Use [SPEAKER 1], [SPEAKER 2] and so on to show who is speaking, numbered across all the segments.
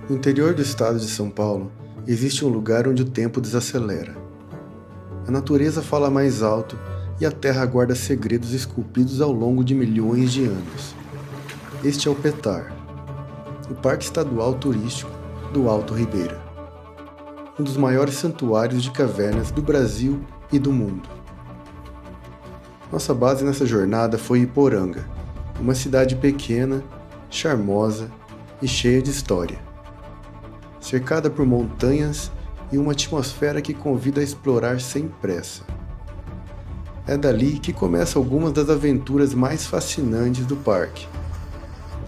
[SPEAKER 1] No interior do estado de São Paulo, existe um lugar onde o tempo desacelera. A natureza fala mais alto e a terra guarda segredos esculpidos ao longo de milhões de anos. Este é o Petar, o Parque Estadual Turístico do Alto Ribeira, um dos maiores santuários de cavernas do Brasil e do mundo. Nossa base nessa jornada foi Iporanga, uma cidade pequena, charmosa e cheia de história, cercada por montanhas e uma atmosfera que convida a explorar sem pressa. É dali que começam algumas das aventuras mais fascinantes do parque.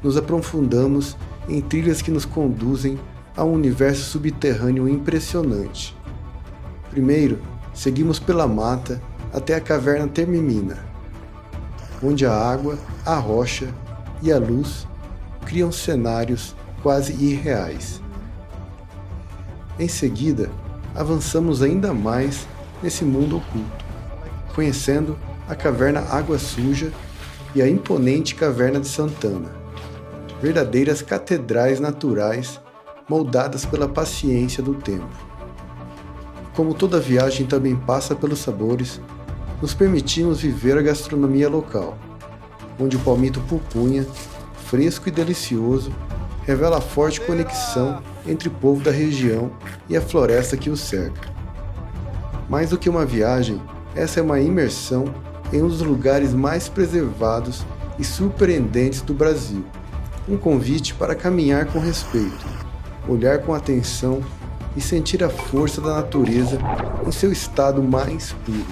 [SPEAKER 1] Nos aprofundamos em trilhas que nos conduzem a um universo subterrâneo impressionante. Primeiro, seguimos pela mata até a caverna Termimina, onde a água, a rocha e a luz criam cenários quase irreais. Em seguida, avançamos ainda mais nesse mundo oculto, conhecendo a caverna Água Suja e a imponente caverna de Santana, verdadeiras catedrais naturais moldadas pela paciência do tempo. Como toda viagem também passa pelos sabores, nos permitimos viver a gastronomia local, onde o palmito pupunha, fresco e delicioso, revela a forte conexão entre o povo da região e a floresta que o cerca. Mais do que uma viagem, essa é uma imersão em um dos lugares mais preservados e surpreendentes do Brasil. Um convite para caminhar com respeito, olhar com atenção e sentir a força da natureza em seu estado mais puro.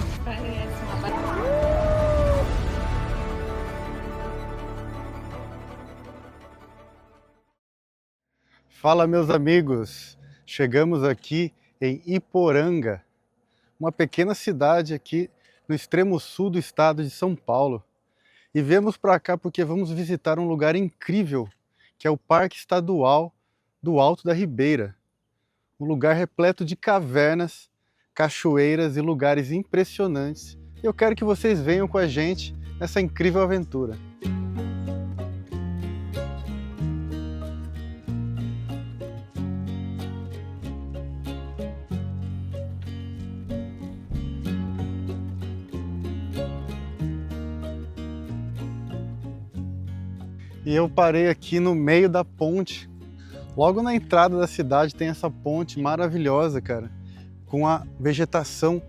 [SPEAKER 1] Fala, meus amigos! Chegamos aqui em Iporanga, uma pequena cidade aqui no extremo sul do estado de São Paulo. E viemos para cá porque vamos visitar um lugar incrível, que é o Parque Estadual do Alto da Ribeira. Um lugar repleto de cavernas, cachoeiras e lugares impressionantes. E eu quero que vocês venham com a gente nessa incrível aventura. E eu parei aqui no meio da ponte. Logo na entrada da cidade tem essa ponte maravilhosa, cara, com a vegetação,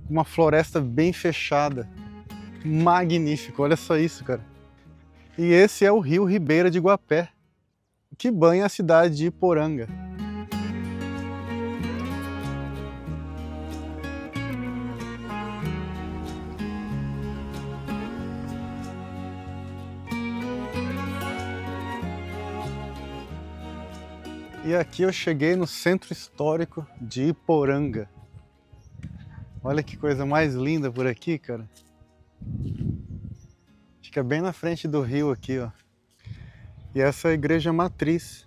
[SPEAKER 1] uma floresta bem fechada. Magnífico, olha só isso, cara. E esse é o rio Ribeira de Guapé, que banha a cidade de Iporanga. E aqui eu cheguei no centro histórico de Iporanga. Olha que coisa mais linda por aqui, cara. Fica bem na frente do rio aqui, ó. E essa é a igreja matriz,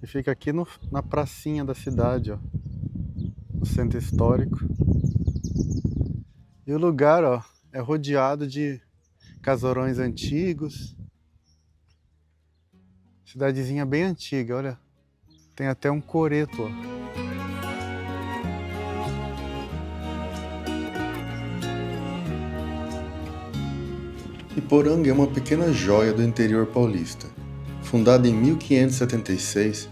[SPEAKER 1] que fica aqui na pracinha da cidade, ó. No centro histórico. E o lugar, ó, é rodeado de casarões antigos. Cidadezinha bem antiga, olha. Tem até um coreto, ó. Iporanga é uma pequena joia do interior paulista. Fundada em 1576,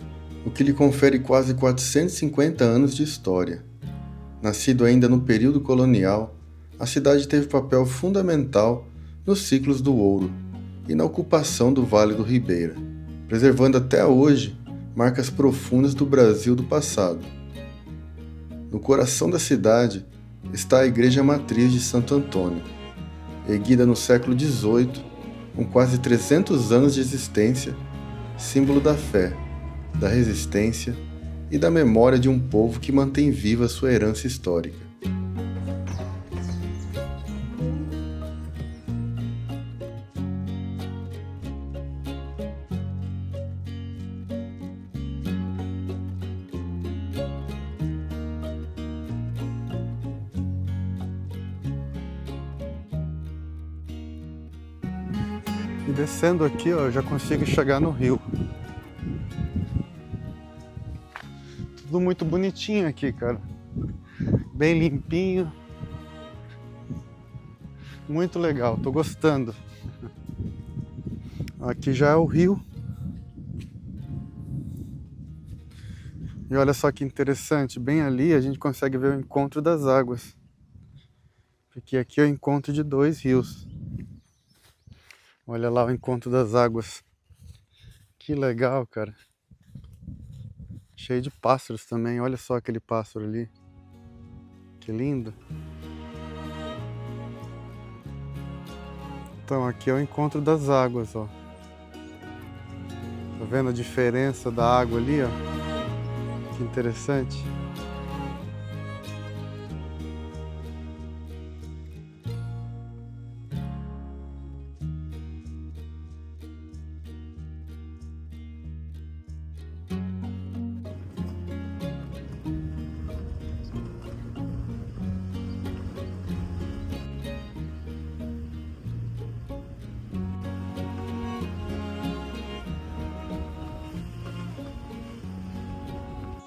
[SPEAKER 1] o que lhe confere quase 450 anos de história. Nascido ainda no período colonial, a cidade teve papel fundamental nos ciclos do ouro e na ocupação do Vale do Ribeira, preservando até hoje marcas profundas do Brasil do passado. No coração da cidade está a Igreja Matriz de Santo Antônio, erguida no século XVIII, com quase 300 anos de existência, símbolo da fé, da resistência e da memória de um povo que mantém viva sua herança histórica. E descendo aqui, ó, eu já consigo chegar no rio. Tudo muito bonitinho aqui, cara. Bem limpinho. Muito legal, tô gostando. Aqui já é o rio. E olha só que interessante, bem ali a gente consegue ver o encontro das águas. Porque aqui é o encontro de dois rios. Olha lá o encontro das águas. Que legal, cara. Cheio de pássaros também. Olha só aquele pássaro ali. Que lindo. Então aqui é o encontro das águas, ó. Tá vendo a diferença da água ali, ó? Que interessante.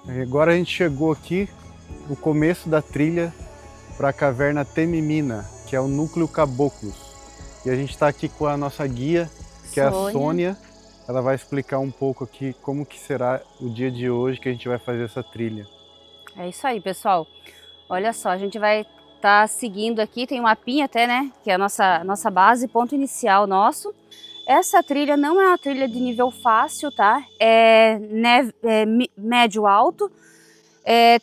[SPEAKER 1] E agora a gente chegou aqui no começo da trilha para a caverna Temimina, que é o núcleo Caboclos. E a gente está aqui com a nossa guia, que é a Sônia. Ela vai explicar um pouco aqui como que será o dia de hoje que a gente vai fazer essa trilha.
[SPEAKER 2] É isso aí, pessoal. Olha só, a gente vai estar seguindo aqui, tem um mapinha até, né? Que é a nossa base, ponto inicial nosso. Essa trilha não é uma trilha de nível fácil, tá? É médio-alto.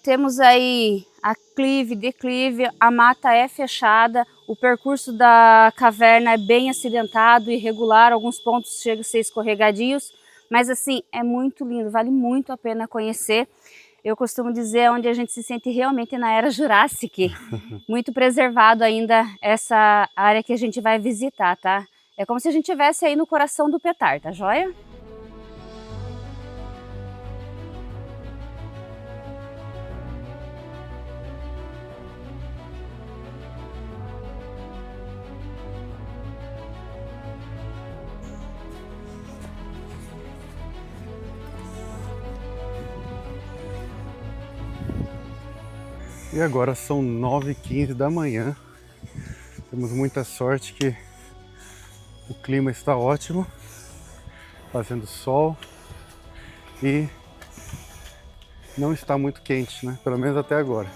[SPEAKER 2] Temos aí aclive, declive, a mata é fechada, o percurso da caverna é bem acidentado, irregular, alguns pontos chegam a ser escorregadios, mas assim, é muito lindo, vale muito a pena conhecer. Eu costumo dizer onde a gente se sente realmente na era Jurássica, muito preservado ainda essa área que a gente vai visitar, tá? É como se a gente estivesse aí no coração do Petar, tá joia?
[SPEAKER 1] E agora são 9h15 da manhã. Temos muita sorte que o clima está ótimo, fazendo sol e não está muito quente, né? Pelo menos até agora.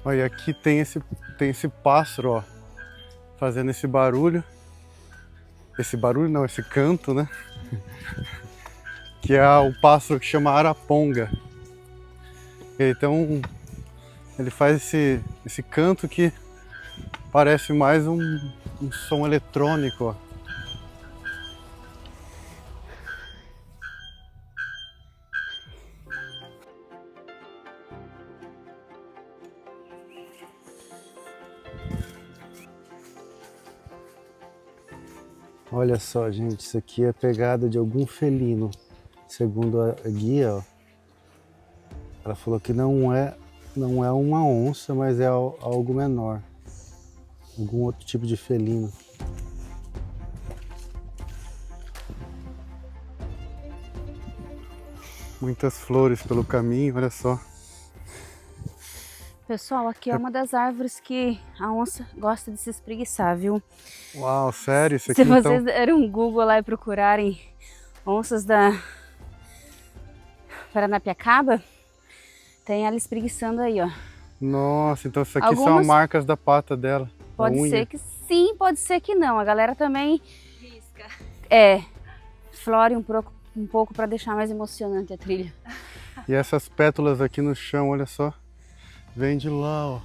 [SPEAKER 1] Olha, aqui tem esse pássaro, ó, fazendo esse barulho. Esse barulho não, esse canto, né? Que é o pássaro que chama araponga. Então, ele faz esse canto que parece mais um som eletrônico, ó. Olha só, gente, isso aqui é pegada de algum felino. Segundo a guia, ó, ela falou que não é uma onça, mas é algo menor. Algum outro tipo de felino. Muitas flores pelo caminho, olha só.
[SPEAKER 2] Pessoal, aqui é uma das árvores que a onça gosta de se espreguiçar, viu?
[SPEAKER 1] Uau, sério? Isso aqui,
[SPEAKER 2] Se vocês
[SPEAKER 1] então...
[SPEAKER 2] derem um Google lá e procurarem onças da Paranapiacaba, tem ela espreguiçando aí, ó.
[SPEAKER 1] Nossa, então isso aqui são marcas da pata dela.
[SPEAKER 2] Pode ser que sim, pode ser que não. A galera também
[SPEAKER 3] risca.
[SPEAKER 2] Flore um pouco para deixar mais emocionante a trilha.
[SPEAKER 1] E essas pétalas aqui no chão, olha só. Vem de lá, ó.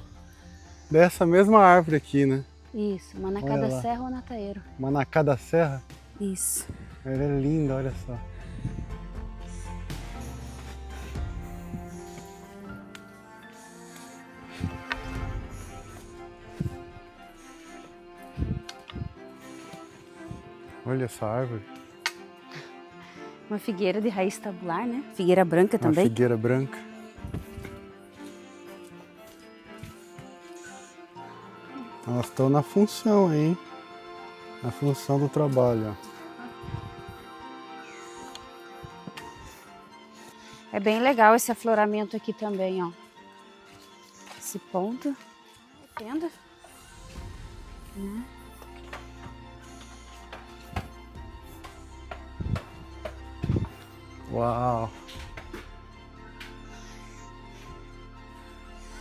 [SPEAKER 1] Dessa mesma árvore aqui, né?
[SPEAKER 2] Isso, manacá da serra ou nataeiro.
[SPEAKER 1] Manacá da serra?
[SPEAKER 2] Isso.
[SPEAKER 1] Ela é linda, olha só. Olha essa árvore.
[SPEAKER 2] Uma figueira de raiz tabular, né? Figueira branca também.
[SPEAKER 1] Uma figueira branca. Elas estão na função aí, hein? A função do trabalho, ó.
[SPEAKER 2] É bem legal esse afloramento aqui também, ó. Esse ponto. Entenda?
[SPEAKER 1] Uau!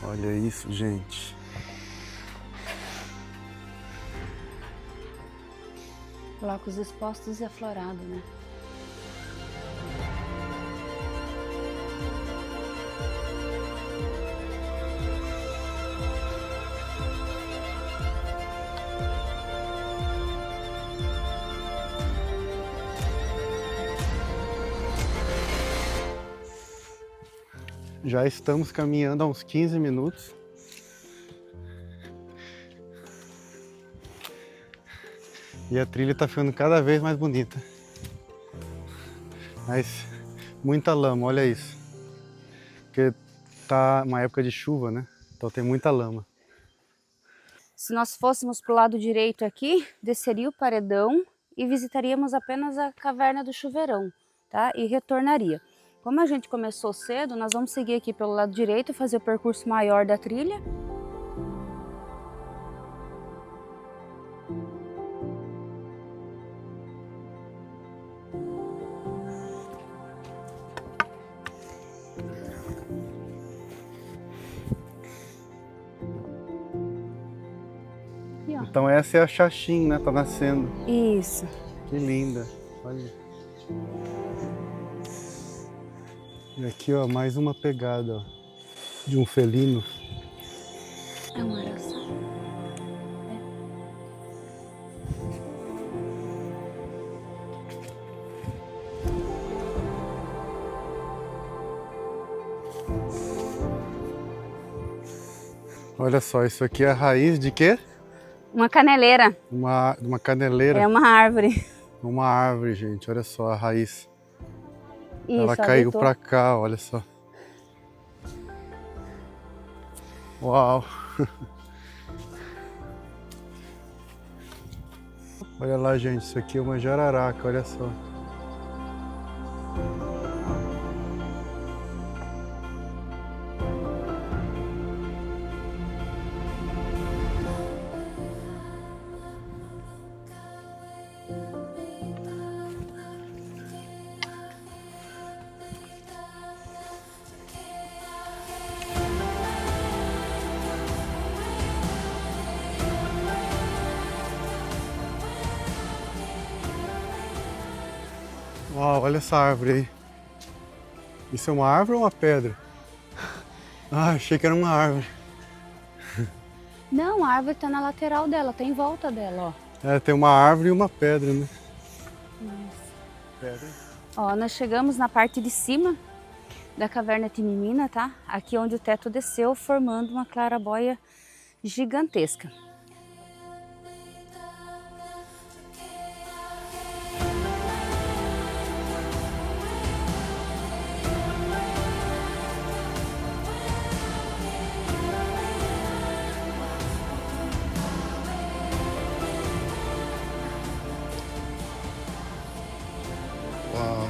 [SPEAKER 1] Olha isso, gente.
[SPEAKER 2] Blocos expostos e aflorado, né?
[SPEAKER 1] Já estamos caminhando há uns 15 minutos. E a trilha está ficando cada vez mais bonita. Mas muita lama, olha isso. Porque tá uma época de chuva, né? Então tem muita lama.
[SPEAKER 2] Se nós fôssemos para o lado direito aqui, desceria o paredão e visitaríamos apenas a caverna do chuveirão, tá? E retornaria. Como a gente começou cedo, nós vamos seguir aqui pelo lado direito, fazer o percurso maior da trilha. Aqui, ó.
[SPEAKER 1] Então essa é a Xaxim, né? Tá nascendo.
[SPEAKER 2] Isso.
[SPEAKER 1] Que linda. Olha. E aqui, ó, mais uma pegada, ó, de um felino.
[SPEAKER 2] É uma araçá.
[SPEAKER 1] Olha só, isso aqui é a raiz de quê?
[SPEAKER 2] Uma caneleira.
[SPEAKER 1] Uma caneleira.
[SPEAKER 2] É uma árvore.
[SPEAKER 1] Uma árvore, gente. Olha só a raiz.
[SPEAKER 2] Isso,
[SPEAKER 1] Ela caiu
[SPEAKER 2] deitou.
[SPEAKER 1] pra cá, olha só. Uau! Olha lá, gente. Isso aqui é uma jararaca, olha só. Uau, olha essa árvore aí. Isso é uma árvore ou uma pedra? Ah, achei que era uma árvore.
[SPEAKER 2] Não, a árvore está na lateral dela, tá em volta dela, ó.
[SPEAKER 1] É, tem uma árvore e uma pedra, né? Pedra.
[SPEAKER 2] Ó, nós chegamos na parte de cima da caverna Tinimina, tá? Aqui onde o teto desceu, formando uma clarabóia gigantesca.
[SPEAKER 1] Uau.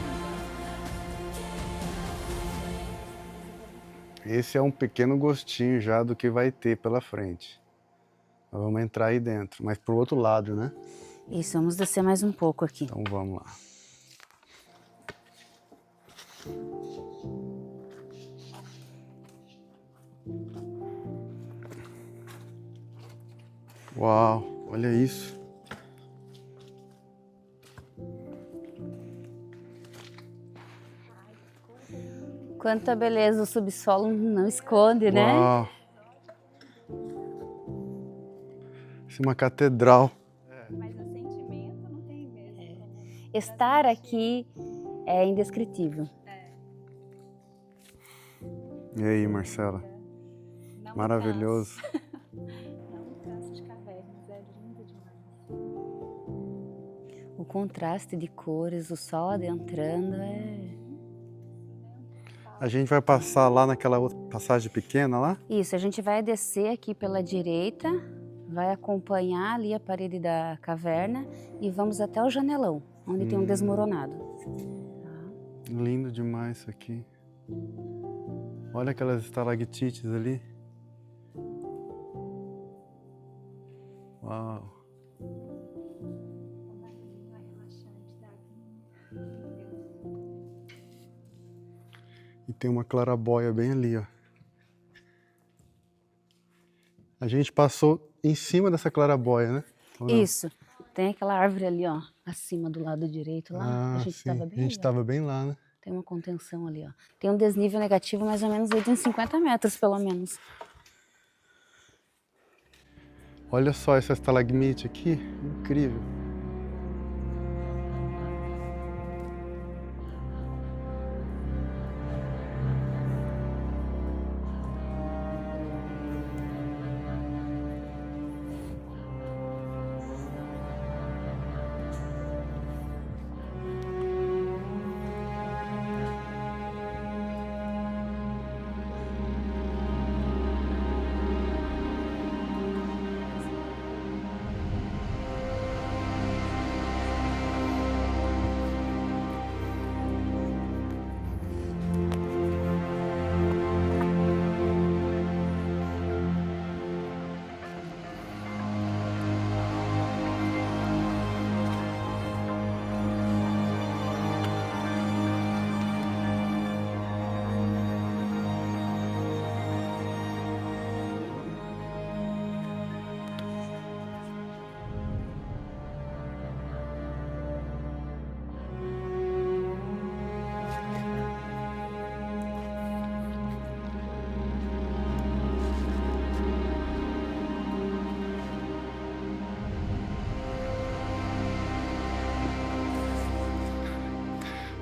[SPEAKER 1] Esse é um pequeno gostinho já do que vai ter pela frente. Nós vamos entrar aí dentro, mas pro outro lado, né?
[SPEAKER 2] Isso, vamos descer mais um pouco aqui.
[SPEAKER 1] Então vamos lá. Uau, olha isso.
[SPEAKER 2] Quanta beleza o subsolo não esconde, né?
[SPEAKER 1] Uau. Isso é uma catedral.
[SPEAKER 2] Mas o sentimento não tem mesmo. Estar aqui é indescritível.
[SPEAKER 1] E aí, Marcela? Maravilhoso.
[SPEAKER 2] Não canso de cavernas, é lindo demais. O contraste de cores, o sol adentrando é...
[SPEAKER 1] A gente vai passar lá naquela outra passagem pequena lá?
[SPEAKER 2] Isso, a gente vai descer aqui pela direita vai acompanhar ali a parede da caverna e vamos até o janelão, onde tem um desmoronado.
[SPEAKER 1] Lindo demais isso aqui. Olha aquelas estalactites ali. Uau. E tem uma claraboia bem ali, ó. A gente passou em cima dessa claraboia, né?
[SPEAKER 2] Isso. Tem aquela árvore ali, ó, acima do lado direito lá. A gente estava bem
[SPEAKER 1] a gente estava bem lá, né?
[SPEAKER 2] Tem uma contenção ali, ó. Tem um desnível negativo mais ou menos aí de uns 50 metros, pelo menos.
[SPEAKER 1] Olha só essa estalagmite aqui, incrível.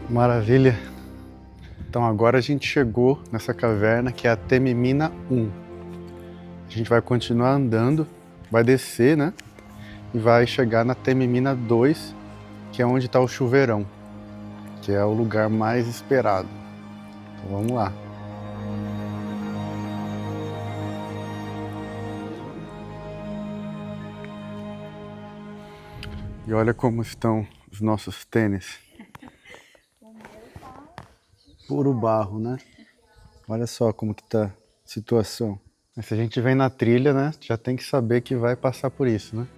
[SPEAKER 1] Maravilha! Então agora a gente chegou nessa caverna que é a Temimina 1. A gente vai continuar andando, vai descer, né? E vai chegar na Temimina 2, que é onde está o chuveirão, que é o lugar mais esperado. Então vamos lá. E olha como estão os nossos tênis. Puro barro, né? Olha só como que tá a situação. Mas se a gente vem na trilha, né? Já tem que saber que vai passar por isso, né?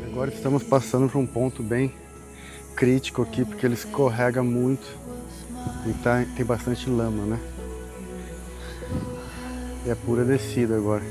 [SPEAKER 1] Agora estamos passando por um ponto bem crítico aqui, porque ele escorrega muito e tem bastante lama, né? E é pura descida agora.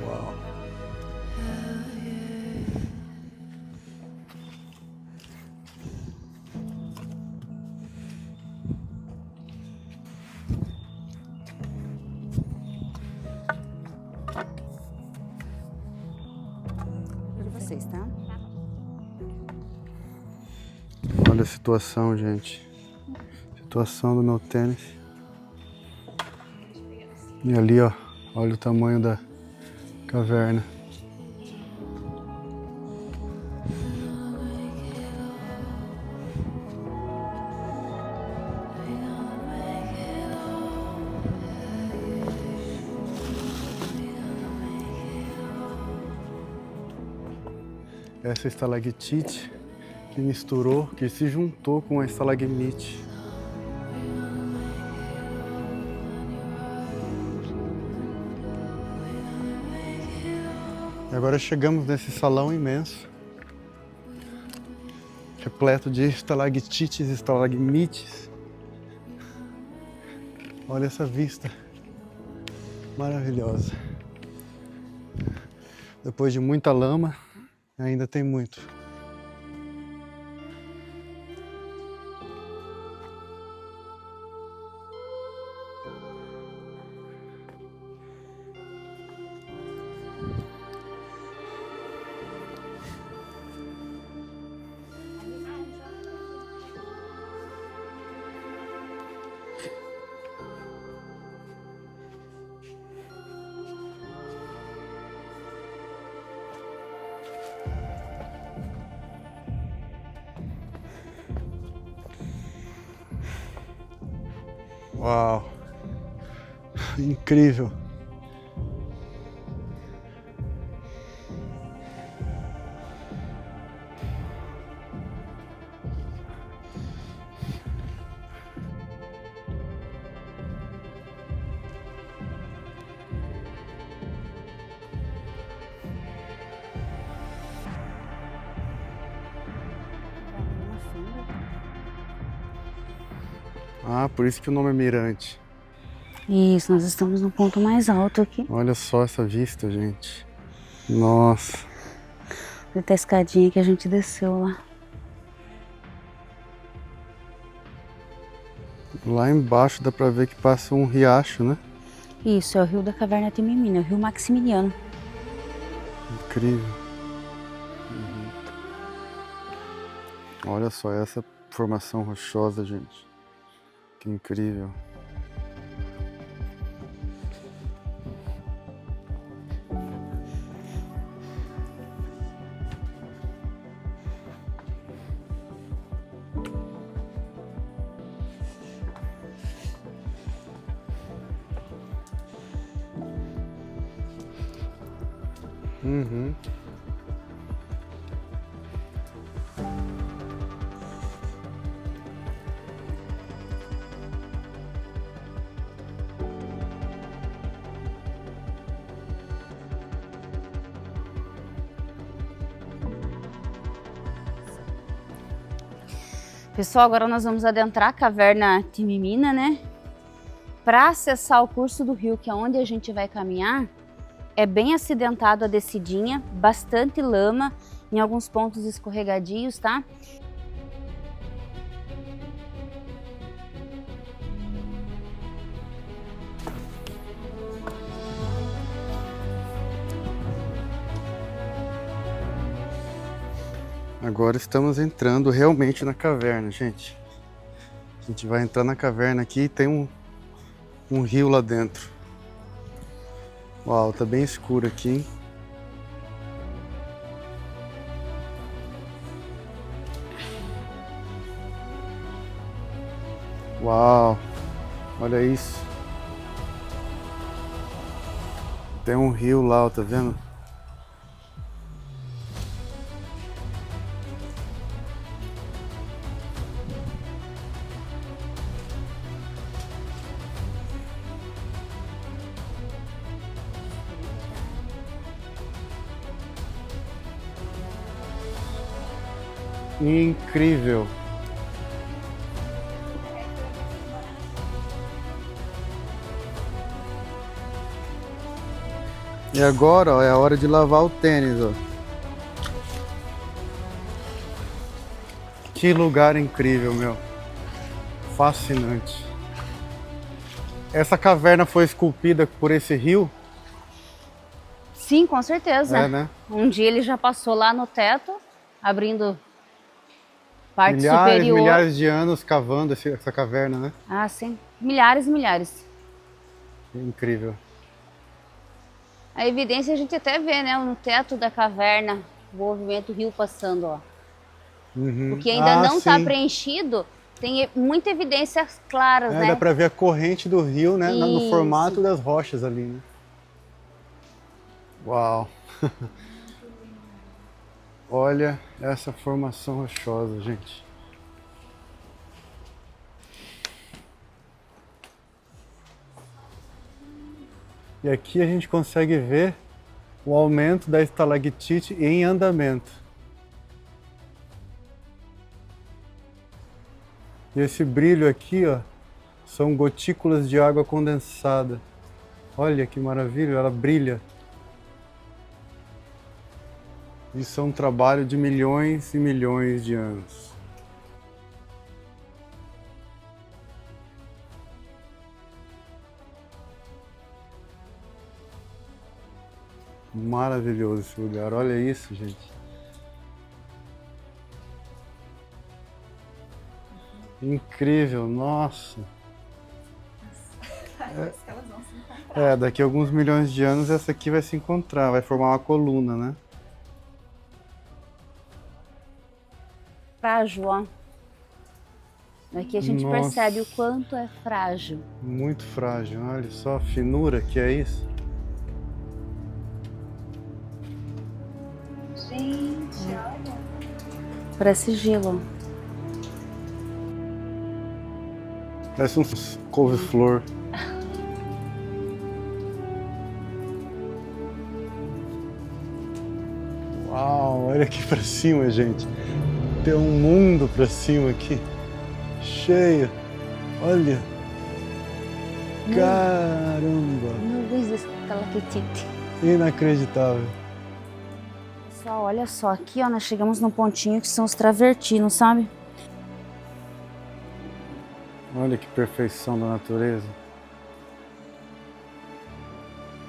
[SPEAKER 1] Uau!
[SPEAKER 2] De vocês, tá?
[SPEAKER 1] Olha a situação, gente. Situação do meu tênis. E ali, ó, olha o tamanho da caverna. Essa estalactite que misturou, que se juntou com a estalagmite. E agora chegamos nesse salão imenso, repleto de estalactites e estalagmites. Olha essa vista maravilhosa. Depois de muita lama, ainda tem muito. Uau! Incrível! Ah, por isso que o nome é Mirante.
[SPEAKER 2] Isso, nós estamos no ponto mais alto aqui.
[SPEAKER 1] Olha só essa vista, gente. Nossa.
[SPEAKER 2] Olha a escadinha que a gente desceu lá.
[SPEAKER 1] Lá embaixo dá pra ver que passa um riacho, né?
[SPEAKER 2] Isso, é o rio da Caverna Timimina, o rio Maximiliano.
[SPEAKER 1] Incrível. Olha só essa formação rochosa, gente. Que incrível. Uhum.
[SPEAKER 2] Pessoal, agora nós vamos adentrar a Caverna Timimina, né? Para acessar o curso do rio, que é onde a gente vai caminhar, é bem acidentado a descidinha, bastante lama, em alguns pontos escorregadios, tá?
[SPEAKER 1] Agora estamos entrando realmente na caverna, gente. A gente vai entrar na caverna aqui e tem um rio lá dentro. Uau, tá bem escuro aqui, hein? Uau, olha isso. Tem um rio lá, ó, tá vendo? Incrível. E agora, ó, é a hora de lavar o tênis, ó. Que lugar incrível, meu. Fascinante. Essa caverna foi esculpida por esse rio?
[SPEAKER 2] Sim, com certeza.
[SPEAKER 1] É, né?
[SPEAKER 2] Um dia ele já passou lá no teto, abrindo parte
[SPEAKER 1] Milhares,
[SPEAKER 2] superior.
[SPEAKER 1] milhares de anos cavando essa caverna, né?
[SPEAKER 2] Ah, sim. Milhares e milhares.
[SPEAKER 1] Incrível.
[SPEAKER 2] A evidência a gente até vê, né? No teto da caverna, o movimento do rio passando, ó.
[SPEAKER 1] Uhum.
[SPEAKER 2] O que ainda não está
[SPEAKER 1] sim.
[SPEAKER 2] preenchido, tem muita evidências claras, né?
[SPEAKER 1] Dá pra ver a corrente do rio, né? No
[SPEAKER 2] Isso.
[SPEAKER 1] formato das rochas ali, né? Uau! Olha essa formação rochosa, gente. E aqui a gente consegue ver o aumento da estalactite em andamento. E esse brilho aqui, ó, são gotículas de água condensada. Olha que maravilha, ela brilha. Isso é um trabalho de milhões e milhões de anos. Maravilhoso esse lugar, olha isso, gente. Incrível, nossa.
[SPEAKER 2] Parece que elas vão se encontrar.
[SPEAKER 1] Daqui a alguns milhões de anos essa aqui vai se encontrar, vai formar uma coluna, né?
[SPEAKER 2] Frágil, ó. Aqui a gente percebe o quanto é frágil.
[SPEAKER 1] Muito frágil, olha só a finura que é isso.
[SPEAKER 2] Gente, olha. Parece gelo.
[SPEAKER 1] Parece um couve-flor. Uau, olha aqui pra cima, gente. Tem um mundo pra cima aqui. Cheio. Olha. Caramba.
[SPEAKER 2] Nuvens de estalactite.
[SPEAKER 1] Inacreditável.
[SPEAKER 2] Pessoal, olha só. Aqui, ó, nós chegamos num pontinho que são os travertinos, sabe?
[SPEAKER 1] Olha que perfeição da natureza.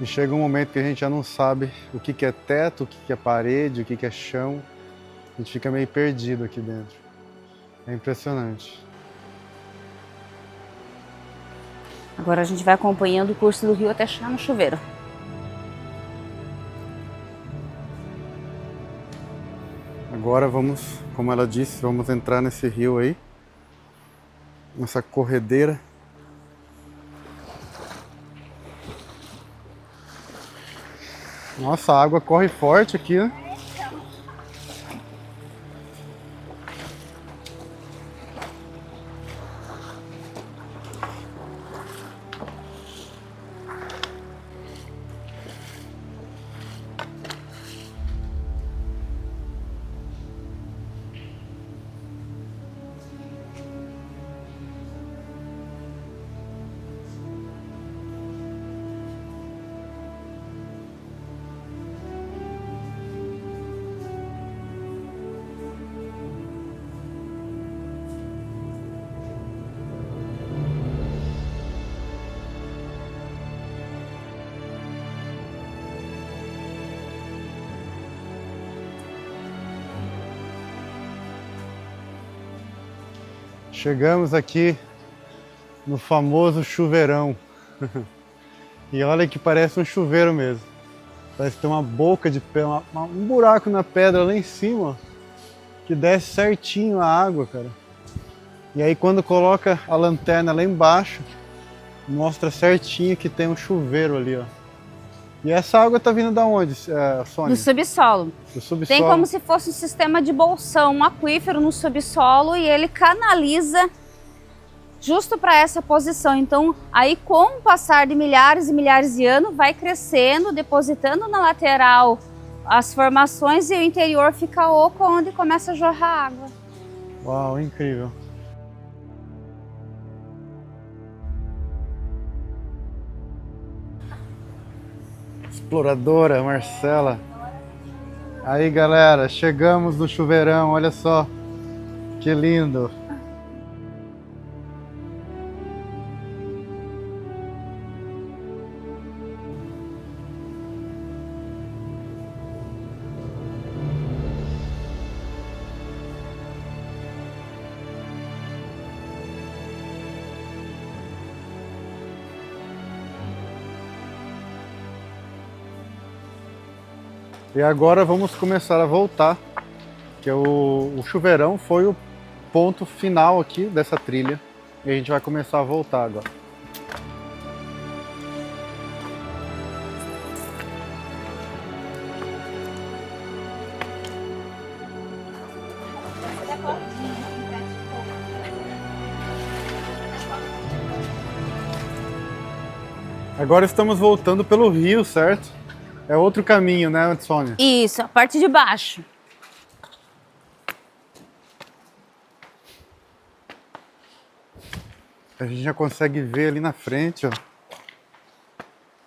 [SPEAKER 1] E chega um momento que a gente já não sabe o que é teto, o que é parede, o que é chão. A gente fica meio perdido aqui dentro. É impressionante.
[SPEAKER 2] Agora a gente vai acompanhando o curso do rio até chegar no chuveiro.
[SPEAKER 1] Agora vamos, como ela disse, vamos entrar nesse rio aí. Nessa corredeira. Nossa, a água corre forte aqui, né? Chegamos aqui no famoso chuveirão. E olha que parece um chuveiro mesmo. Parece que tem uma boca de pedra, um buraco na pedra lá em cima, ó, que desce certinho a água, cara. E aí quando coloca a lanterna lá embaixo, mostra certinho que tem um chuveiro ali, ó. E essa água tá vindo da onde, Sônia?
[SPEAKER 2] Do subsolo.
[SPEAKER 1] Do subsolo.
[SPEAKER 2] Tem como se fosse um sistema de bolsão, um aquífero no subsolo, e ele canaliza justo para essa posição. Então, aí com o passar de milhares e milhares de anos, vai crescendo, depositando na lateral as formações e o interior fica oco, onde começa a jorrar água.
[SPEAKER 1] Uau, incrível. Exploradora Marcela. Aí galera, chegamos no chuveirão, olha só que lindo. E agora vamos começar a voltar, que o chuveirão foi o ponto final aqui dessa trilha. E a gente vai começar a voltar agora. Agora estamos voltando pelo rio, certo? É outro caminho, né, Sônia?
[SPEAKER 2] Isso, a parte de baixo.
[SPEAKER 1] A gente já consegue ver ali na frente, ó,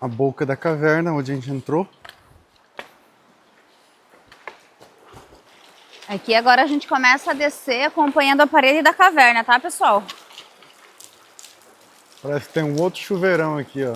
[SPEAKER 1] a boca da caverna onde a gente entrou.
[SPEAKER 2] Aqui agora a gente começa a descer acompanhando a parede da caverna, tá, pessoal?
[SPEAKER 1] Parece que tem um outro chuveirão aqui, ó.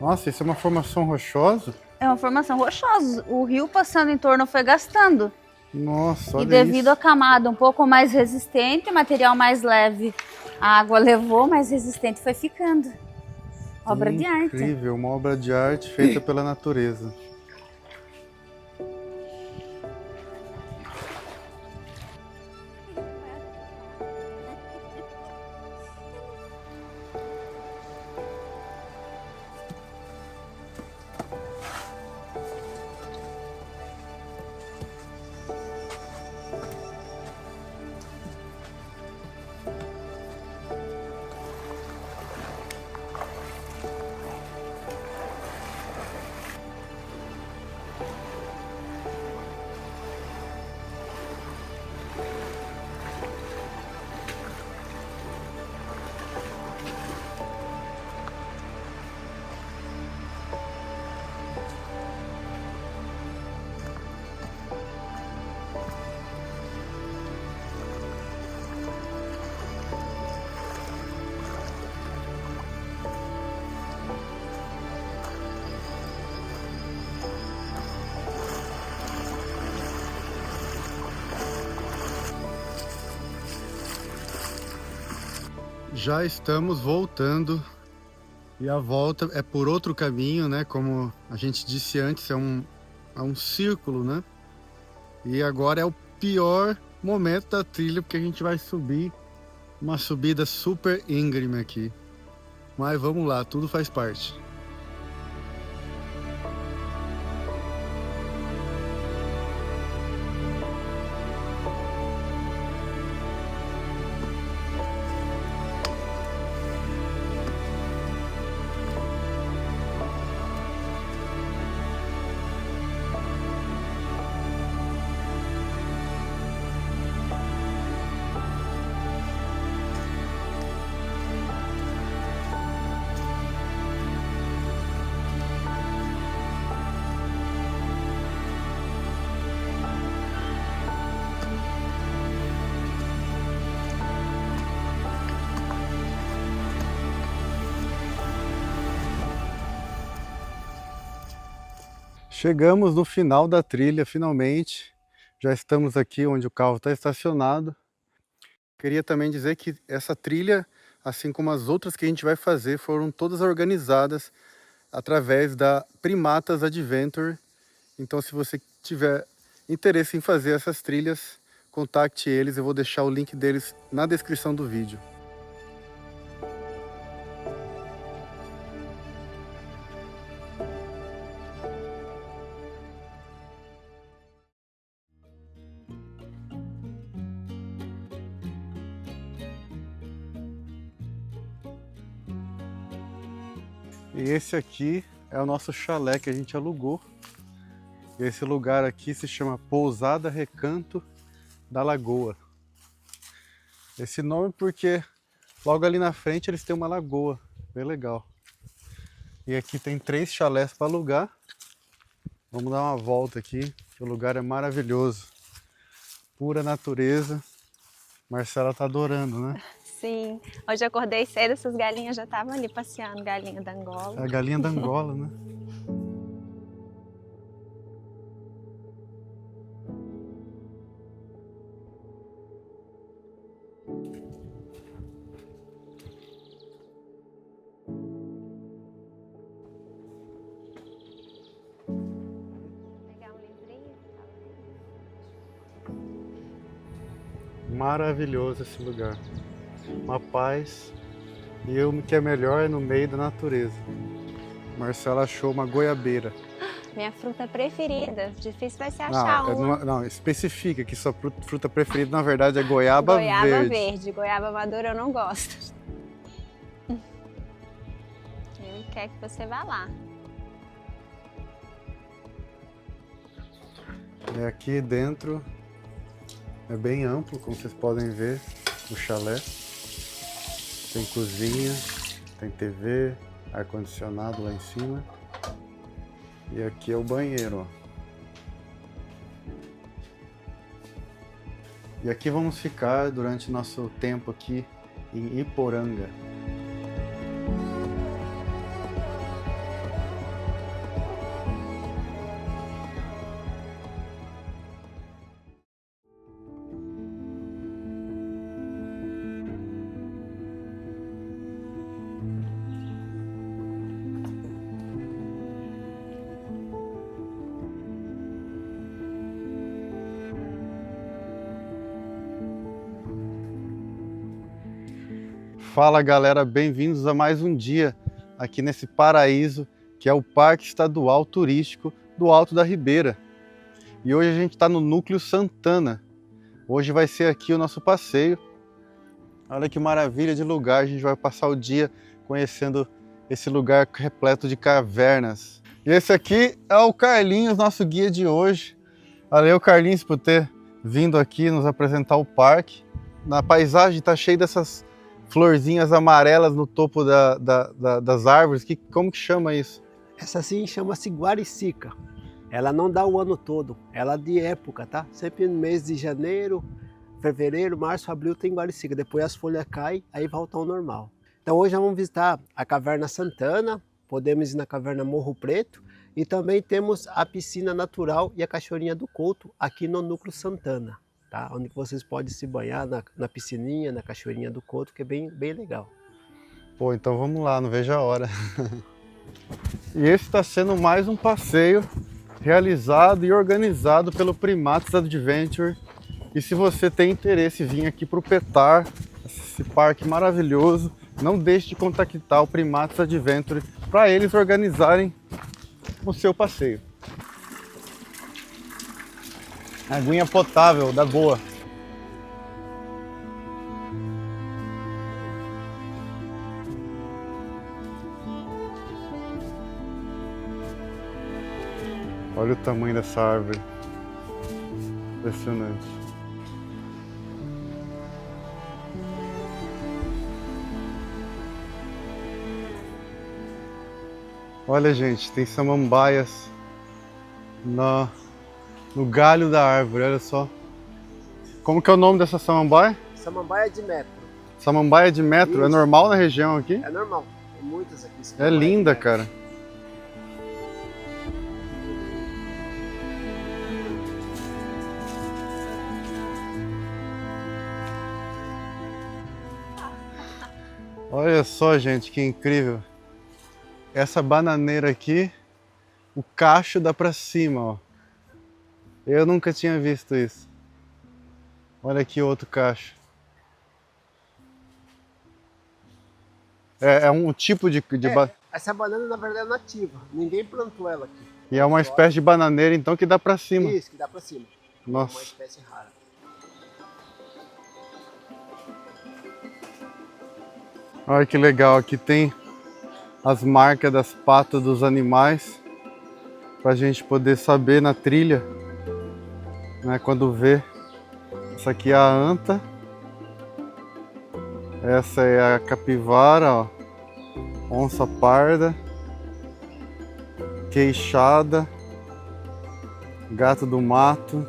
[SPEAKER 1] Nossa, isso é uma formação rochosa?
[SPEAKER 2] É uma formação rochosa. O rio passando em torno foi gastando.
[SPEAKER 1] Nossa, olha
[SPEAKER 2] E devido
[SPEAKER 1] isso.
[SPEAKER 2] à camada um pouco mais resistente, material mais leve, a água levou, mais resistente foi ficando. Obra de arte.
[SPEAKER 1] Incrível, uma obra de arte feita pela natureza. Já estamos voltando e a volta é por outro caminho, né? Como a gente disse antes, é um círculo, né? E agora é o pior momento da trilha, porque a gente vai subir uma subida super íngreme aqui. Mas vamos lá, tudo faz parte. Chegamos no final da trilha, finalmente. Já estamos aqui onde o carro está estacionado. Queria também dizer que essa trilha, assim como as outras que a gente vai fazer, foram todas organizadas através da Primatas Adventure. Então, se você tiver interesse em fazer essas trilhas, contacte eles. Eu vou deixar o link deles na descrição do vídeo. E esse aqui é o nosso chalé que a gente alugou. Esse lugar aqui se chama Pousada Recanto da Lagoa. Esse nome porque logo ali na frente eles têm uma lagoa, bem legal. E aqui tem 3 chalés para alugar. Vamos dar uma volta aqui, que o lugar é maravilhoso. Pura natureza. Marcela tá adorando, né?
[SPEAKER 3] Sim, hoje eu acordei cedo, essas galinhas já estavam ali passeando, galinha da Angola.
[SPEAKER 1] É a galinha da Angola, né?
[SPEAKER 3] Pegar um livrinho,
[SPEAKER 1] Maravilhoso esse lugar. Uma paz. E o que é melhor é no meio da natureza. Marcela achou uma goiabeira.
[SPEAKER 3] Minha fruta preferida. Difícil vai ser achar
[SPEAKER 4] Não,
[SPEAKER 3] uma.
[SPEAKER 4] não, especifica que sua fruta preferida na verdade é goiaba verde.
[SPEAKER 3] Goiaba verde. Goiaba madura eu não gosto. Ele quer que você vá lá.
[SPEAKER 4] E aqui dentro é bem amplo, como vocês podem ver, o chalé. Tem cozinha, tem TV, ar-condicionado lá em cima. E aqui é o banheiro, ó. E aqui vamos ficar durante nosso tempo aqui em Iporanga. Fala galera, bem-vindos a mais um dia aqui nesse paraíso que é o Parque Estadual Turístico do Alto da Ribeira. E hoje a gente está no Núcleo Santana. Hoje vai ser aqui o nosso passeio. Olha que maravilha de lugar, a gente vai passar o dia conhecendo esse lugar repleto de cavernas. E esse aqui é o Carlinhos, nosso guia de hoje. Valeu Carlinhos por ter vindo aqui nos apresentar o parque. Na paisagem está cheio dessas florzinhas amarelas no topo das árvores. Como que chama isso?
[SPEAKER 5] Essa sim chama-se guaricica. Ela não dá o ano todo, ela é de época, tá? Sempre no mês de janeiro, fevereiro, março, abril tem guaricica. Depois as folhas caem, aí volta ao normal. Então hoje vamos visitar a Caverna Santana, podemos ir na Caverna Morro Preto e também temos a piscina natural e a Cachoeirinha do Couto aqui no Núcleo Santana. Tá? Onde vocês podem se banhar na piscininha, na Cachoeirinha do Couto, que é bem legal.
[SPEAKER 4] Pô, então vamos lá, não vejo a hora. E esse está sendo mais um passeio realizado e organizado pelo Primatas Adventure. E se você tem interesse em vir aqui para o Petar, esse parque maravilhoso, não deixe de contactar o Primatas Adventure para eles organizarem o seu passeio. Aguinha potável, da boa. Olha o tamanho dessa árvore. Impressionante. Olha, gente, tem samambaias no galho da árvore, olha só. Como que é o nome dessa samambaia?
[SPEAKER 5] Samambaia de metro.
[SPEAKER 4] Samambaia de metro,
[SPEAKER 5] Isso.
[SPEAKER 4] é normal na região aqui?
[SPEAKER 5] É normal, tem muitas aqui.
[SPEAKER 4] É linda, cara. Olha só, gente, que incrível. Essa bananeira aqui, o cacho dá pra cima, ó. Eu nunca tinha visto isso. Olha aqui outro cacho. É um tipo de
[SPEAKER 5] Essa banana na verdade é nativa, ninguém plantou ela aqui.
[SPEAKER 4] E é uma espécie de bananeira então que dá pra cima.
[SPEAKER 5] Isso, que dá pra cima. É uma
[SPEAKER 4] Nossa.
[SPEAKER 5] espécie rara.
[SPEAKER 4] Olha que legal, aqui tem as marcas das patas dos animais pra gente poder saber na trilha, né, quando vê. Essa aqui é a anta, essa é a capivara, ó, onça parda, queixada, gato do mato.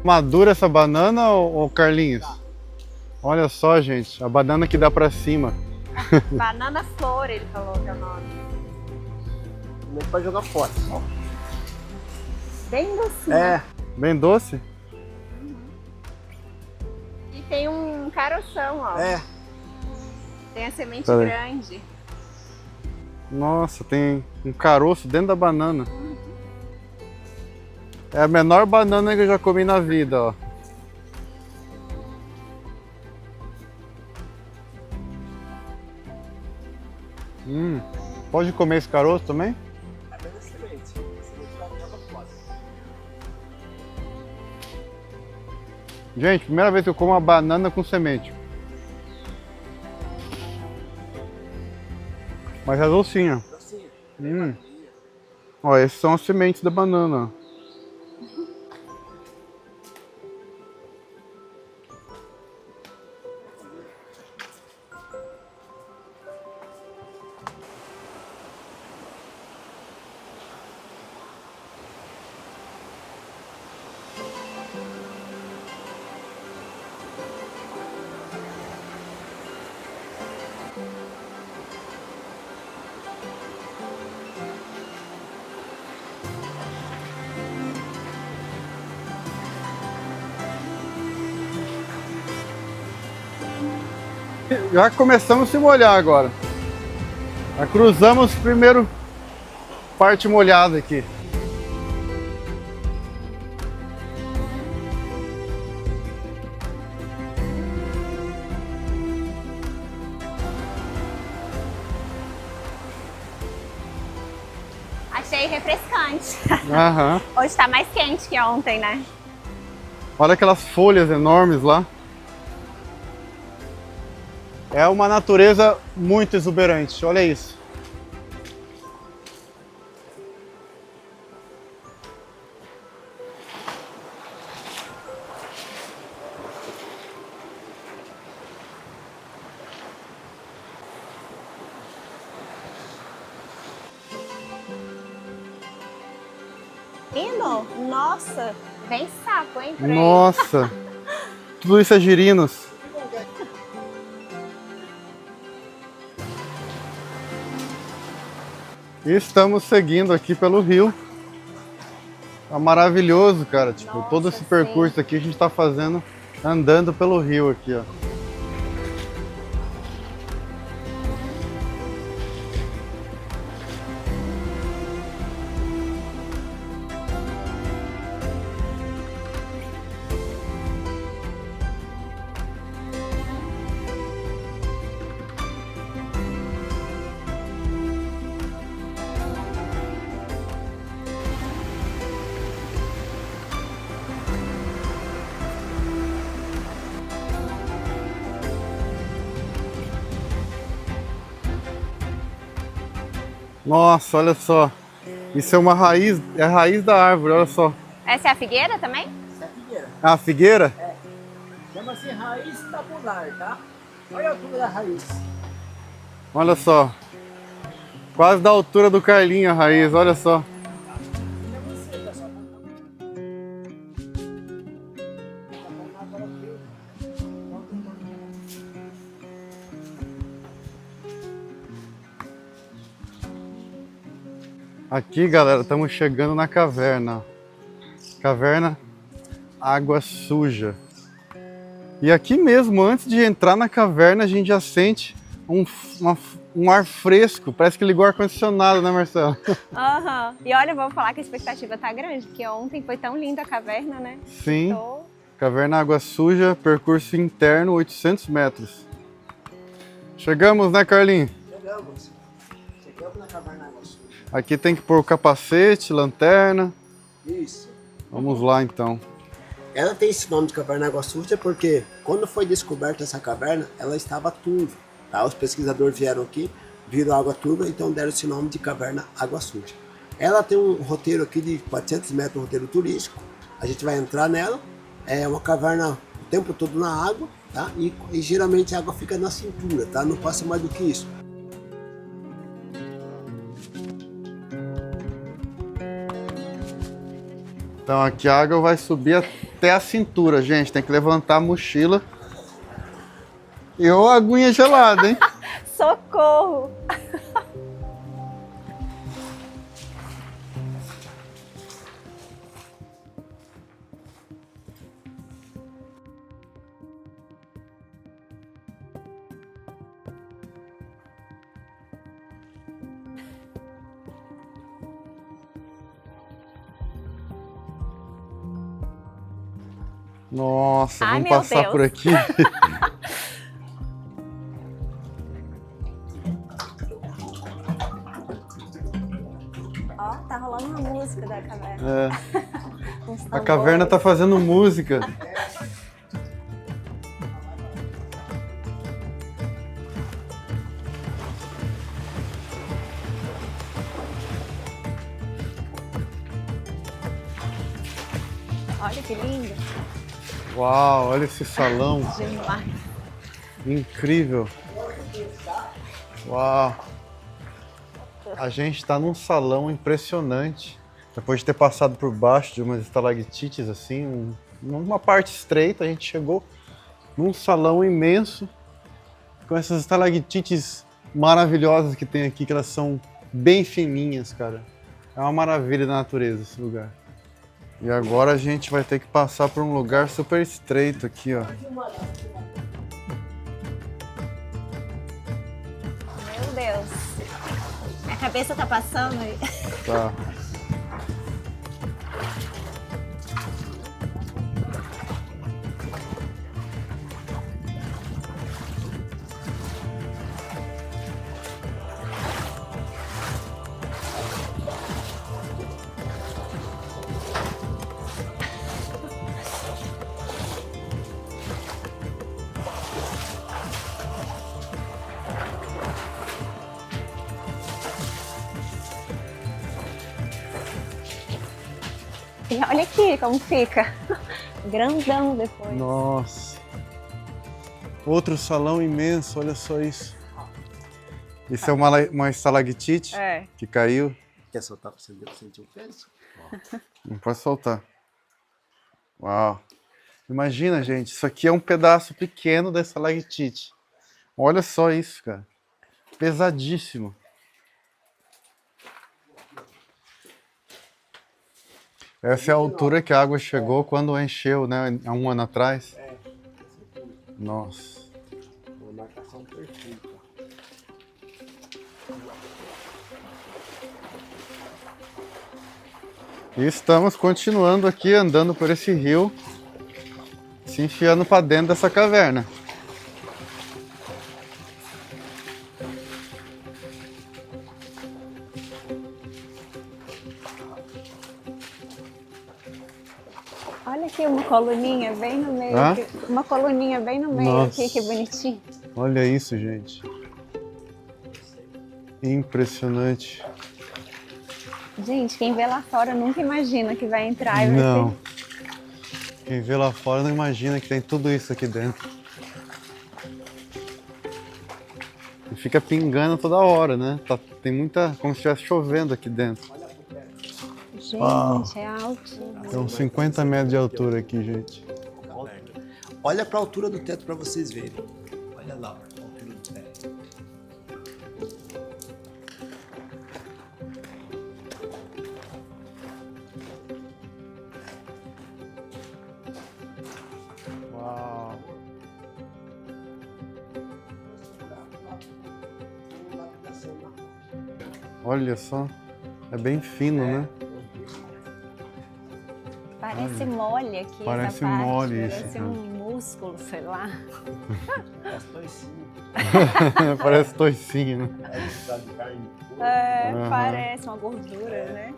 [SPEAKER 4] Madura essa banana, ô Carlinhos? Olha só, gente, a banana que dá pra cima.
[SPEAKER 3] Banana flor, ele falou que é o nome.
[SPEAKER 5] Não pode jogar fora.
[SPEAKER 3] Bem docinho.
[SPEAKER 5] É,
[SPEAKER 4] Bem doce?
[SPEAKER 3] E tem um caroção, ó. Tem a semente
[SPEAKER 4] Pera aí.
[SPEAKER 3] grande.
[SPEAKER 4] Nossa, tem um caroço dentro da banana. É a menor banana que eu já comi na vida, ó. Pode comer esse caroço também?
[SPEAKER 5] Apenas semente. Semente vai jogar fora.
[SPEAKER 4] Gente, primeira vez que eu como uma banana com semente. Mas é docinha.
[SPEAKER 5] Docinha.
[SPEAKER 4] Ó, essas são as sementes da banana. Já começamos a se molhar agora. Já cruzamos primeiro parte molhada aqui.
[SPEAKER 3] Achei refrescante.
[SPEAKER 4] Aham.
[SPEAKER 3] Hoje tá mais quente que ontem, né?
[SPEAKER 4] Olha aquelas folhas enormes lá. É uma natureza muito exuberante, olha isso.
[SPEAKER 3] Lindo? Nossa, vem sapo, hein? por aí.
[SPEAKER 4] Nossa, tudo isso é girinos. E estamos seguindo aqui pelo rio. Tá maravilhoso, cara. Tipo,
[SPEAKER 3] Nossa,
[SPEAKER 4] todo esse
[SPEAKER 3] sim.
[SPEAKER 4] percurso aqui a gente tá fazendo andando pelo rio aqui, ó. Nossa, olha só. Isso é uma raiz, é a raiz da árvore, olha só.
[SPEAKER 3] Essa é a figueira também?
[SPEAKER 5] Essa é a figueira.
[SPEAKER 4] A figueira?
[SPEAKER 5] Chama-se raiz tabular, tá? Olha a altura da raiz.
[SPEAKER 4] Olha só. Quase da altura do Carlinho a raiz, olha só. Aqui, galera, estamos chegando na caverna. Caverna Água Suja. E aqui mesmo, antes de entrar na caverna, a gente já sente um ar fresco. Parece que ligou o ar-condicionado, né, Marcelo?
[SPEAKER 3] Aham. E olha, vou falar que a expectativa tá grande, porque ontem foi tão linda a caverna, né?
[SPEAKER 4] Sim. Caverna Água Suja, percurso interno, 800 metros. Chegamos, né, Carlinhos?
[SPEAKER 5] Chegamos. Chegamos na caverna Água Suja.
[SPEAKER 4] Aqui tem que pôr o capacete, lanterna.
[SPEAKER 5] Isso.
[SPEAKER 4] Vamos lá, então.
[SPEAKER 5] Ela tem esse nome de caverna Água Suja porque quando foi descoberta essa caverna, ela estava turva. Tá? Os pesquisadores vieram aqui, viram água turva, então deram esse nome de caverna Água Suja. Ela tem um roteiro aqui de 400 metros, um roteiro turístico. A gente vai entrar nela. É uma caverna o tempo todo na água, tá? E geralmente a água fica na cintura, tá? Não passa mais do que isso.
[SPEAKER 4] Então aqui a água vai subir até a cintura, gente. Tem que levantar a mochila. E ô aguinha gelada, hein?
[SPEAKER 3] Socorro!
[SPEAKER 4] Nossa,
[SPEAKER 3] Ai,
[SPEAKER 4] vamos
[SPEAKER 3] meu
[SPEAKER 4] passar
[SPEAKER 3] Deus.
[SPEAKER 4] por aqui.
[SPEAKER 3] uma música da caverna.
[SPEAKER 4] É.
[SPEAKER 3] Uns
[SPEAKER 4] A caverna tá
[SPEAKER 3] tambores.
[SPEAKER 4] fazendo música.
[SPEAKER 3] Olha que lindo.
[SPEAKER 4] Uau, olha esse salão.
[SPEAKER 3] Demais.
[SPEAKER 4] Incrível. Uau. A gente está num salão impressionante. Depois de ter passado por baixo de umas estalactites assim, numa parte estreita, a gente chegou num salão imenso com essas estalactites maravilhosas que tem aqui, que elas são bem fininhas, cara. É uma maravilha da natureza esse lugar. E agora a gente vai ter que passar por um lugar super estreito aqui, ó.
[SPEAKER 3] Meu Deus. A cabeça tá passando aí.
[SPEAKER 4] Tá.
[SPEAKER 3] E olha aqui como fica. Grandão depois.
[SPEAKER 4] Nossa. Outro salão imenso, olha só isso. Isso é uma estalactite
[SPEAKER 3] É.
[SPEAKER 4] que caiu.
[SPEAKER 5] Quer soltar para você sentir o peso?
[SPEAKER 4] Não pode soltar. Uau. Imagina, gente, isso aqui é um pedaço pequeno da estalactite. Olha só isso, cara. Pesadíssimo. Essa é a altura que a água chegou quando encheu, né? Há um ano atrás. Nossa.
[SPEAKER 5] Uma marcação perfeita.
[SPEAKER 4] E estamos continuando aqui, andando por esse rio, se enfiando para dentro dessa caverna.
[SPEAKER 3] Olha aqui uma coluninha bem no meio.
[SPEAKER 4] Hã?
[SPEAKER 3] Aqui. Uma coluninha bem no meio
[SPEAKER 4] Nossa.
[SPEAKER 3] aqui, que bonitinho.
[SPEAKER 4] Olha isso, gente. Impressionante.
[SPEAKER 3] Gente, quem vê lá fora nunca imagina que vai entrar e vai
[SPEAKER 4] Não. Quem vê lá fora não imagina que tem tudo isso aqui dentro. E fica pingando toda hora, né? Tem muita... como se estivesse chovendo aqui dentro.
[SPEAKER 3] ter. Gente,
[SPEAKER 4] Uau.
[SPEAKER 3] é alto.
[SPEAKER 4] Tem uns 50 metros de altura aqui, gente.
[SPEAKER 5] Olha para a altura do teto para vocês verem. Olha lá, a altura do teto.
[SPEAKER 4] Uau. Olha só. É bem fino, né?
[SPEAKER 3] Parece mole aqui.
[SPEAKER 4] Parece
[SPEAKER 3] essa parte.
[SPEAKER 4] mole isso,
[SPEAKER 3] Parece
[SPEAKER 4] cara.
[SPEAKER 3] um músculo, sei lá.
[SPEAKER 5] Parece toicinho.
[SPEAKER 4] Parece toicinho, né?
[SPEAKER 5] Tá de carne.
[SPEAKER 3] É,
[SPEAKER 4] Aham.
[SPEAKER 3] parece uma gordura, né?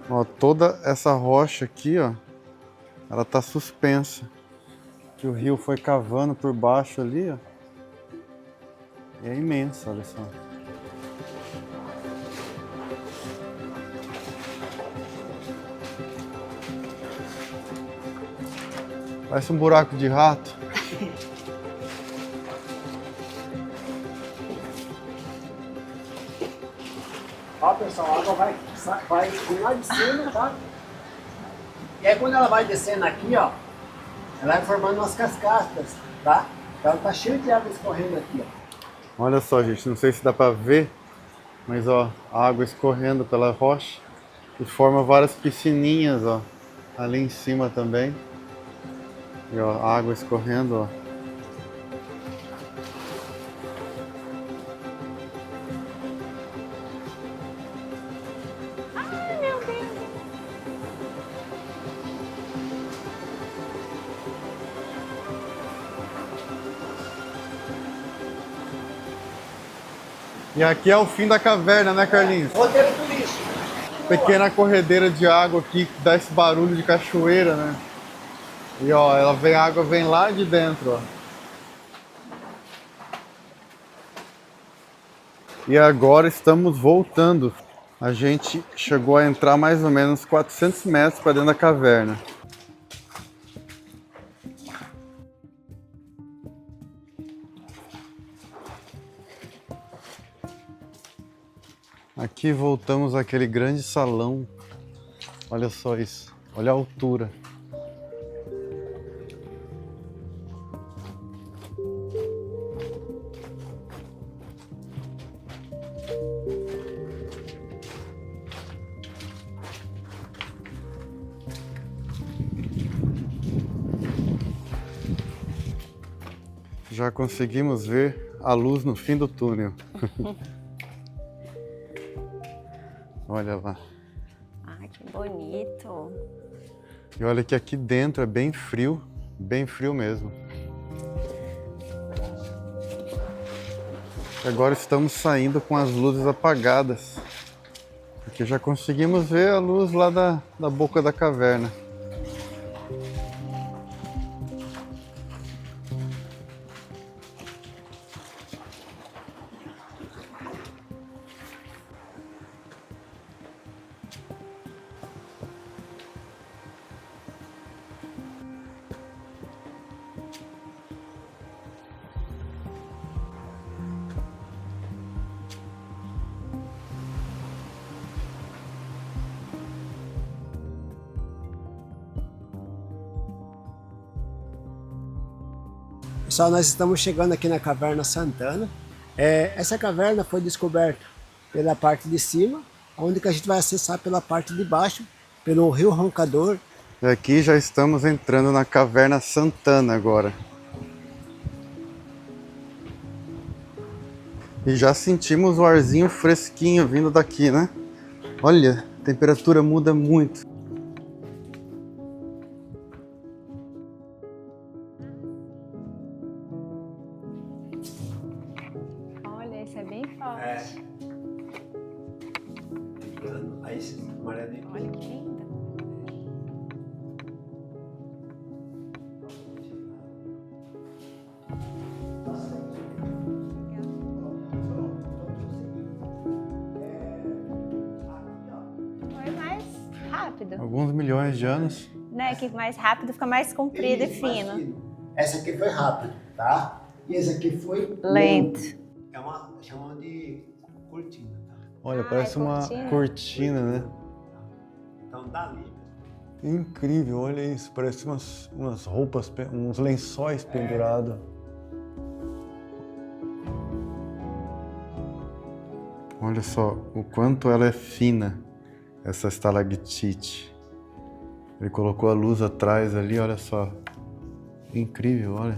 [SPEAKER 4] Ó, toda essa rocha aqui, ó, ela tá suspensa. Que o rio foi cavando por baixo ali, ó. E é imensa, olha só. Parece um buraco de rato.
[SPEAKER 5] Ó, pessoal, a água vai lá de cima, tá? E aí quando ela vai descendo aqui, ó, ela vai formando umas cascatas, tá? Então ela tá cheia de água escorrendo aqui, ó.
[SPEAKER 4] Olha só, gente, não sei se dá pra ver, mas ó, a água escorrendo pela rocha e forma várias piscininhas, ó, ali em cima também. E ó, a água escorrendo, ó.
[SPEAKER 3] Ai, meu Deus.
[SPEAKER 4] E aqui é o fim da caverna, né, Carlinhos?
[SPEAKER 5] Roteiro turístico.
[SPEAKER 4] Pequena corredeira de água aqui que dá esse barulho de cachoeira, né? E ó, a água vem lá de dentro, ó. E agora estamos voltando. A gente chegou a entrar mais ou menos 400 metros para dentro da caverna. Aqui voltamos àquele grande salão. Olha só isso, olha a altura. Já conseguimos ver a luz no fim do túnel. Olha lá.
[SPEAKER 3] Ai, que bonito.
[SPEAKER 4] E olha que aqui dentro é bem frio mesmo. Agora estamos saindo com as luzes apagadas, porque já conseguimos ver a luz lá da boca da caverna.
[SPEAKER 5] Pessoal, nós estamos chegando aqui na Caverna Santana. Essa caverna foi descoberta pela parte de cima, onde que a gente vai acessar pela parte de baixo, pelo Rio Roncador.
[SPEAKER 4] E aqui já estamos entrando na Caverna Santana agora. E já sentimos o arzinho fresquinho vindo daqui, né? Olha, a temperatura muda muito.
[SPEAKER 3] Olha, esse é bem forte.
[SPEAKER 5] Aí, maré de...
[SPEAKER 3] Olha que linda. Foi mais rápido,
[SPEAKER 4] Alguns milhões de anos.
[SPEAKER 3] né? Que mais rápido fica mais comprido e fino.
[SPEAKER 5] Essa aqui foi rápido, tá? E essa aqui foi
[SPEAKER 3] Lento.
[SPEAKER 5] É uma chamada de cortina, tá?
[SPEAKER 4] Olha,
[SPEAKER 3] Ah,
[SPEAKER 4] parece
[SPEAKER 3] é
[SPEAKER 4] uma
[SPEAKER 3] cortina?
[SPEAKER 4] cortina, né?
[SPEAKER 5] Então dali.
[SPEAKER 4] Incrível, olha isso. Parece umas roupas, uns lençóis pendurados. Olha só o quanto ela é fina, essa estalactite. Ele colocou a luz atrás ali, olha só. Incrível, olha.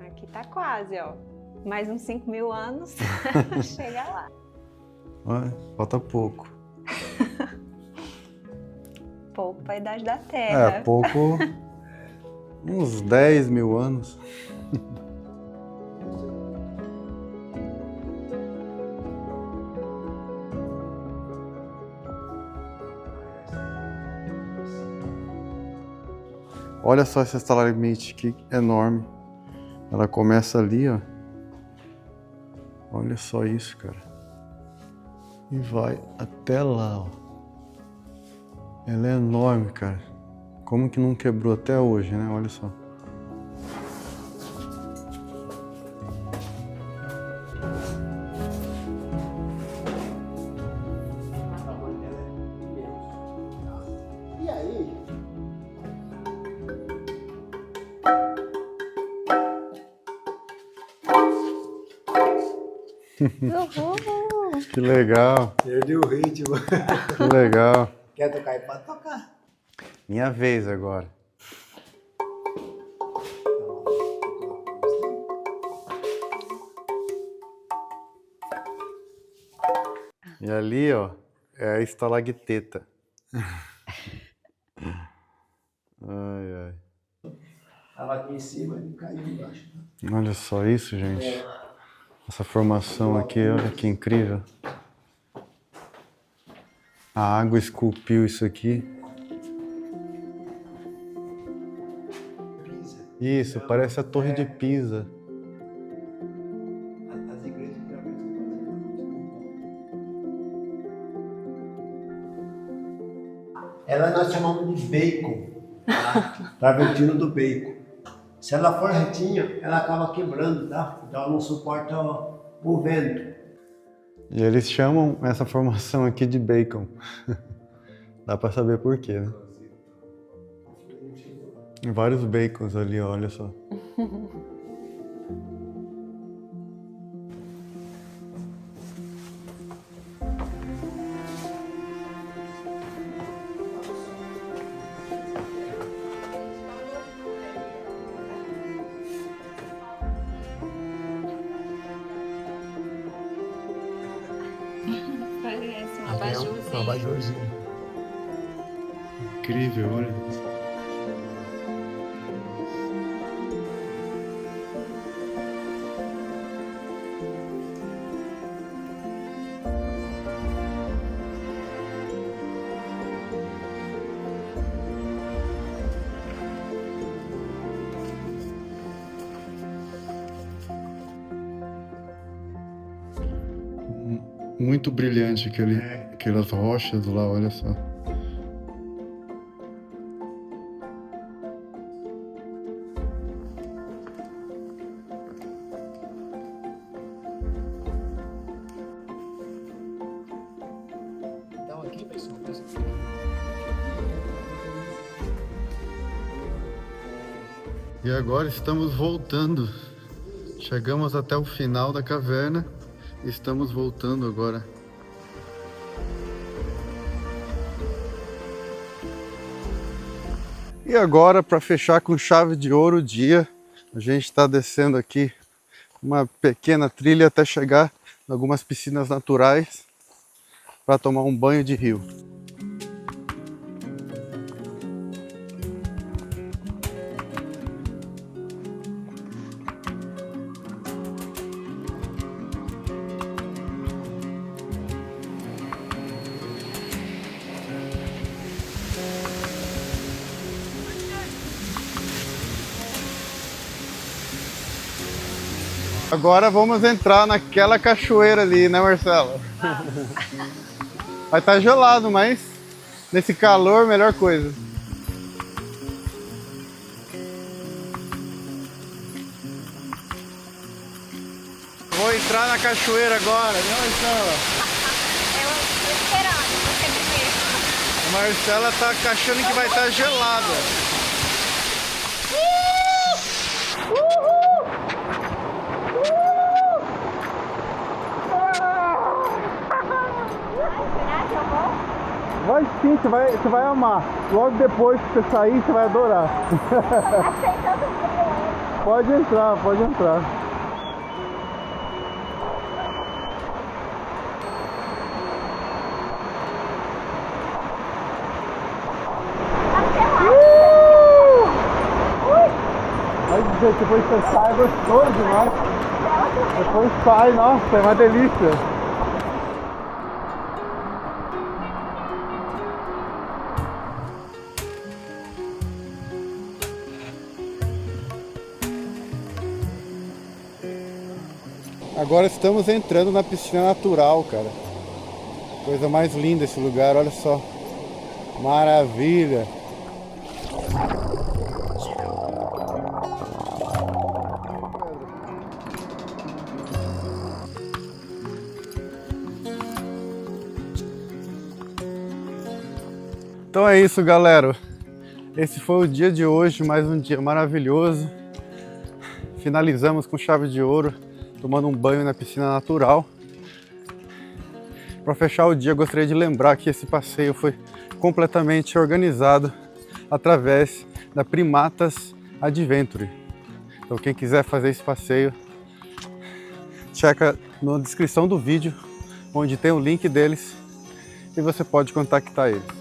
[SPEAKER 3] Aqui tá quase, ó. Mais uns 5.000 anos, chega lá.
[SPEAKER 4] Olha, falta pouco.
[SPEAKER 3] Pouco pra idade da Terra.
[SPEAKER 4] Pouco. Uns 10 mil anos. Olha só essa estalagmite que enorme. Ela começa ali, ó. Olha só isso, cara. E vai até lá, ó. Ela é enorme, cara. Como que não quebrou até hoje, né? Olha só.
[SPEAKER 5] E aí?
[SPEAKER 3] Uhul!
[SPEAKER 4] Que legal,
[SPEAKER 5] Perdi o ritmo.
[SPEAKER 4] que legal.
[SPEAKER 5] Quer tocar aí? Pode tocar.
[SPEAKER 4] Minha vez agora. E ali, ó, é a estalacteta. Ai, ai.
[SPEAKER 5] estava aqui em cima e caiu embaixo.
[SPEAKER 4] Olha só isso, gente. Essa formação aqui, olha que incrível. A água esculpiu isso aqui. Isso, parece a Torre de Pisa.
[SPEAKER 5] As igrejas ela nós chamamos de bacon, tá? Travertino do bacon. Se ela for retinha, ela acaba quebrando, tá? Então ela não suporta o vento.
[SPEAKER 4] E eles chamam essa formação aqui de bacon. Dá pra saber por quê, né? Vários bacons ali, olha só.
[SPEAKER 3] Parece um abajurzinho.
[SPEAKER 5] Um abajurzinho.
[SPEAKER 4] Incrível, olha. Muito brilhante aquelas rochas lá, olha só.
[SPEAKER 5] Então aqui, pessoal,
[SPEAKER 4] E agora estamos voltando. Chegamos até o final da caverna e estamos voltando agora. E agora, para fechar com chave de ouro o dia, a gente está descendo aqui uma pequena trilha até chegar em algumas piscinas naturais para tomar um banho de rio. Agora vamos entrar naquela cachoeira ali, né, Marcela? Vai estar gelado, mas nesse calor, melhor coisa. Vou entrar na cachoeira agora, né, Marcela?
[SPEAKER 3] Eu tô esperando, você
[SPEAKER 4] A Marcela tá achando que vai estar gelada. Vai sim, você vai amar. Logo depois que você sair, você vai adorar. Pode entrar, pode entrar. Mas depois você sai, é gostoso demais. Depois sai, nossa, é uma delícia. Agora estamos entrando na piscina natural, cara. Coisa mais linda esse lugar, olha só. Maravilha. Então é isso, galera. Esse foi o dia de hoje, mais um dia maravilhoso. Finalizamos com chave de ouro, tomando um banho na piscina natural. Para fechar o dia, gostaria de lembrar que esse passeio foi completamente organizado através da Primatas Adventure. Então quem quiser fazer esse passeio, checa na descrição do vídeo, onde tem o link deles e você pode contactar eles.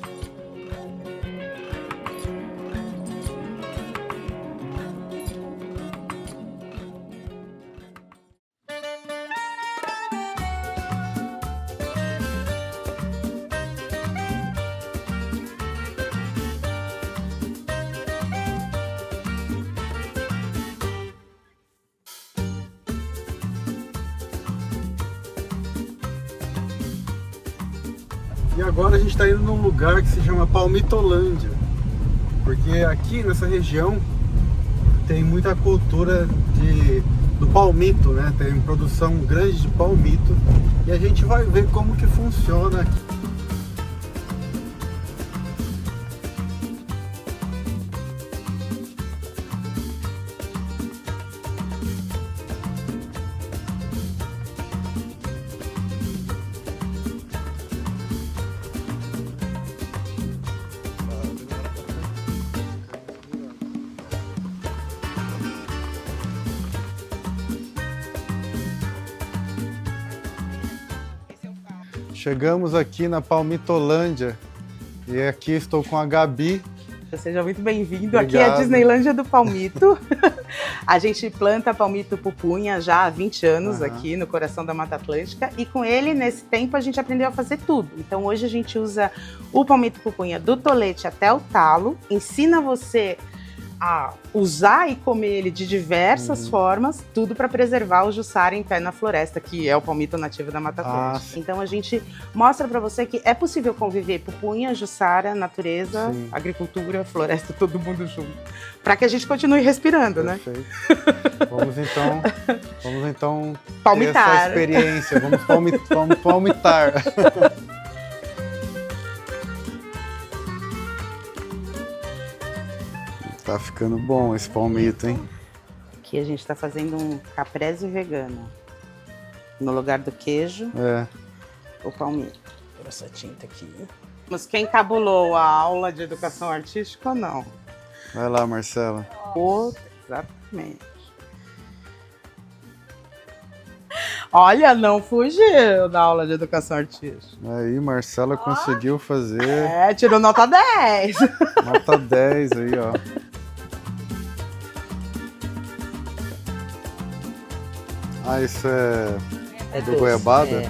[SPEAKER 4] E agora a gente está indo num lugar que se chama Palmitolândia, porque aqui nessa região tem muita cultura do palmito, né? Tem produção grande de palmito e a gente vai ver como que funciona aqui. Chegamos aqui na Palmitolândia e aqui estou com a Gabi.
[SPEAKER 6] Seja muito bem-vindo. Aqui é
[SPEAKER 4] Obrigado.
[SPEAKER 6] a Disneylândia do Palmito. A gente planta palmito pupunha já há 20 anos aqui no coração da Mata Atlântica e com ele, nesse tempo, a gente aprendeu a fazer tudo. Então hoje a gente usa o palmito pupunha do tolete até o talo, ensina você a usar e comer ele de diversas formas, tudo para preservar o jussara em pé na floresta, que é o palmito nativo da Mata Atlântica. Então a gente mostra para você que é possível conviver pupunha, jussara, natureza, agricultura, floresta, todo mundo junto, para que a gente continue respirando,
[SPEAKER 4] Perfeito. Vamos então
[SPEAKER 6] palmitar.
[SPEAKER 4] ter essa experiência, vamos palmitar. Tá ficando bom esse palmito, hein?
[SPEAKER 6] Aqui a gente está fazendo um caprese vegano. No lugar do queijo, o palmito. Por essa tinta aqui. Mas quem cabulou a aula de educação artística ou não?
[SPEAKER 4] Vai lá, Marcela.
[SPEAKER 6] Exatamente. Olha, não fugiu da aula de educação artística.
[SPEAKER 4] Aí, Marcela conseguiu fazer.
[SPEAKER 6] Tirou nota 10.
[SPEAKER 4] Nota 10 aí, ó. Ah, isso é do
[SPEAKER 6] doce,
[SPEAKER 4] goiabada?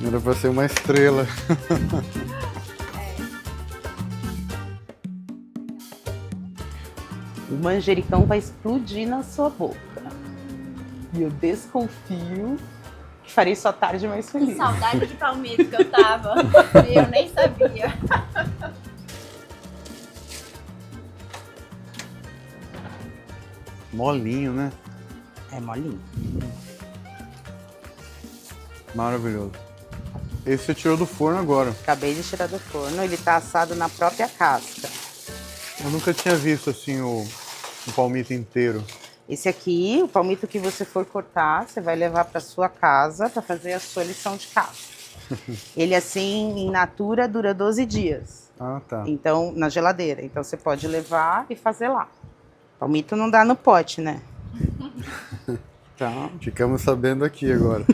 [SPEAKER 4] Era pra ser uma estrela.
[SPEAKER 6] O manjericão vai explodir na sua boca. E eu desconfio que farei sua tarde mais feliz.
[SPEAKER 3] Que saudade de palmito que eu tava. Eu nem sabia.
[SPEAKER 4] Molinho, né?
[SPEAKER 6] É molinho.
[SPEAKER 4] Maravilhoso. Esse você tirou do forno agora.
[SPEAKER 6] Acabei de tirar do forno, ele tá assado na própria casca.
[SPEAKER 4] Eu nunca tinha visto assim o palmito inteiro.
[SPEAKER 6] Esse aqui, o palmito que você for cortar, você vai levar para sua casa para fazer a sua lição de casa. Ele assim, in natura, dura 12 dias.
[SPEAKER 4] Ah, tá.
[SPEAKER 6] Então, na geladeira. Então você pode levar e fazer lá. Palmito não dá no pote, né? Então,
[SPEAKER 4] Ficamos sabendo aqui agora.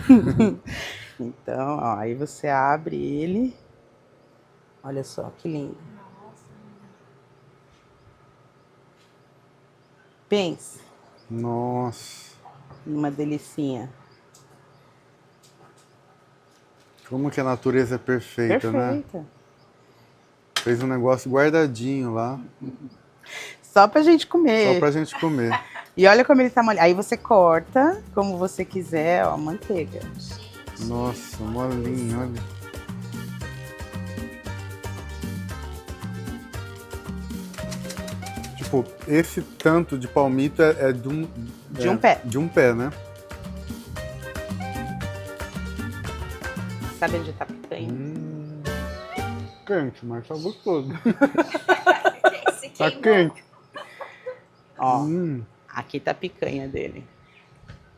[SPEAKER 6] então, ó, aí você abre ele. Olha só que lindo. Pensa,
[SPEAKER 4] Nossa.
[SPEAKER 6] uma delicinha.
[SPEAKER 4] Como que a natureza é perfeita, né?
[SPEAKER 6] Perfeita.
[SPEAKER 4] Fez um negócio guardadinho lá,
[SPEAKER 6] Só pra gente comer.
[SPEAKER 4] só pra gente comer.
[SPEAKER 6] E olha como ele tá molhado. Aí você corta como você quiser, ó, manteiga.
[SPEAKER 4] Nossa, molinho, olha. Tipo, esse tanto de palmito é de um...
[SPEAKER 6] De um pé.
[SPEAKER 4] De um pé, né?
[SPEAKER 6] Sabe onde tá picanha?
[SPEAKER 4] Quente, mas tá gostoso.
[SPEAKER 3] Se
[SPEAKER 4] Tá
[SPEAKER 3] queimou.
[SPEAKER 4] quente.
[SPEAKER 6] Ó, aqui tá a picanha dele.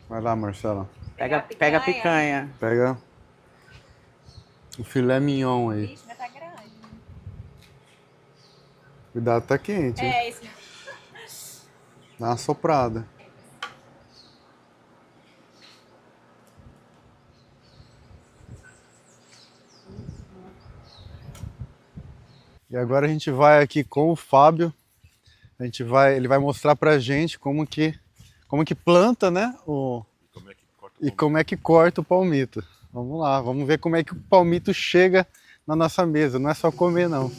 [SPEAKER 4] Vai lá, Marcela.
[SPEAKER 6] Pega a picanha.
[SPEAKER 4] Pega o filé mignon aí.
[SPEAKER 3] Ixi, mas tá grande.
[SPEAKER 4] Cuidado, tá quente, hein?
[SPEAKER 3] É isso.
[SPEAKER 4] Dá uma soprada. E agora a gente vai aqui com o Fábio. Ele vai mostrar pra gente como que planta, né? E como é que corta o palmito. Vamos lá, vamos ver como é que o palmito chega na nossa mesa. Não é só comer, não.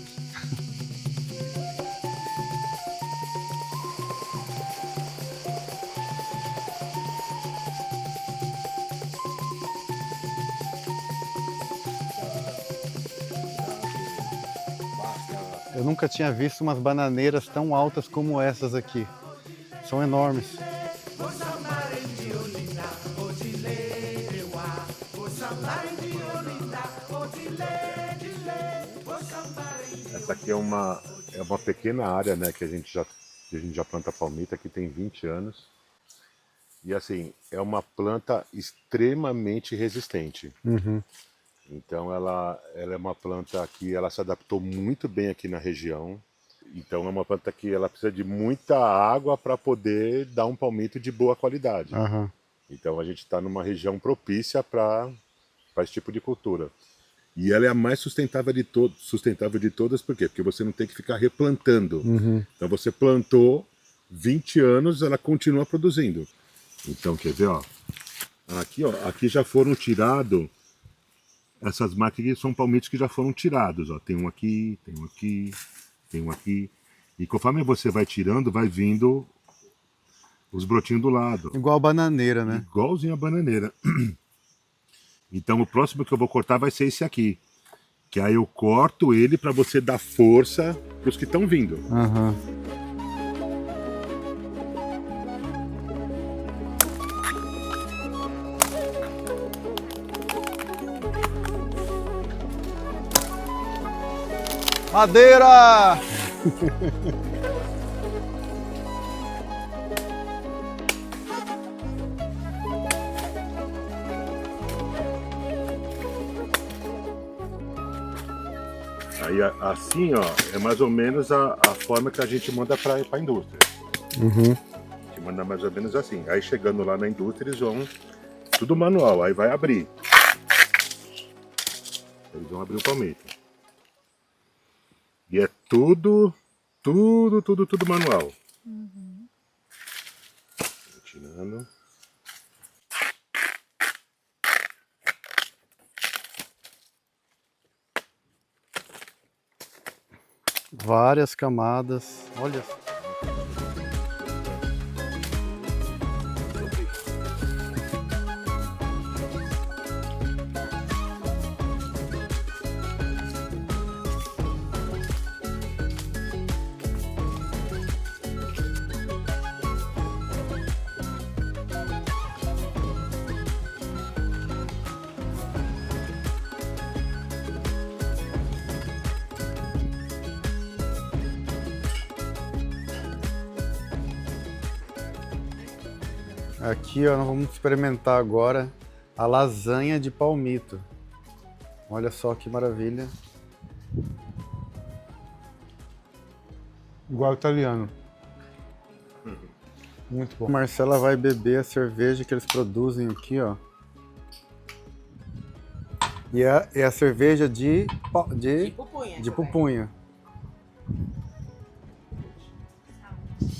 [SPEAKER 4] Eu nunca tinha visto umas bananeiras tão altas como essas aqui. São enormes.
[SPEAKER 7] Essa aqui é uma pequena área, né, que a gente já planta palmito, aqui tem 20 anos. E assim, é uma planta extremamente resistente. Então ela é uma planta que ela se adaptou muito bem aqui na região. Então é uma planta que ela precisa de muita água para poder dar um palmito de boa qualidade. Então a gente está numa região propícia para esse tipo de cultura. E ela é a mais sustentável de todas, por quê? Porque você não tem que ficar replantando. Então você plantou 20 anos, ela continua produzindo. Então quer ver, ó? Aqui já foram tirados. Essas marcas aqui são palmitos que já foram tirados, ó. Tem um aqui, tem um aqui, tem um aqui. E conforme você vai tirando, vai vindo os brotinhos do lado.
[SPEAKER 4] Igual a bananeira, né?
[SPEAKER 7] Igualzinho a bananeira. Então o próximo que eu vou cortar vai ser esse aqui. Que aí eu corto ele para você dar força para os que estão vindo.
[SPEAKER 4] Madeira!
[SPEAKER 7] Aí assim, ó, é mais ou menos a forma que a gente manda para a indústria. A gente manda mais ou menos assim. Aí chegando lá na indústria, eles vão tudo manual, aí vai abrir. Eles vão abrir o palmito. E é tudo manual. Tirando.
[SPEAKER 4] Várias camadas. Olha. Aqui, ó, nós vamos experimentar agora a lasanha de palmito. Olha só que maravilha. Igual italiano. Muito bom. A Marcela vai beber a cerveja que eles produzem aqui, ó. E é a cerveja de pupunha.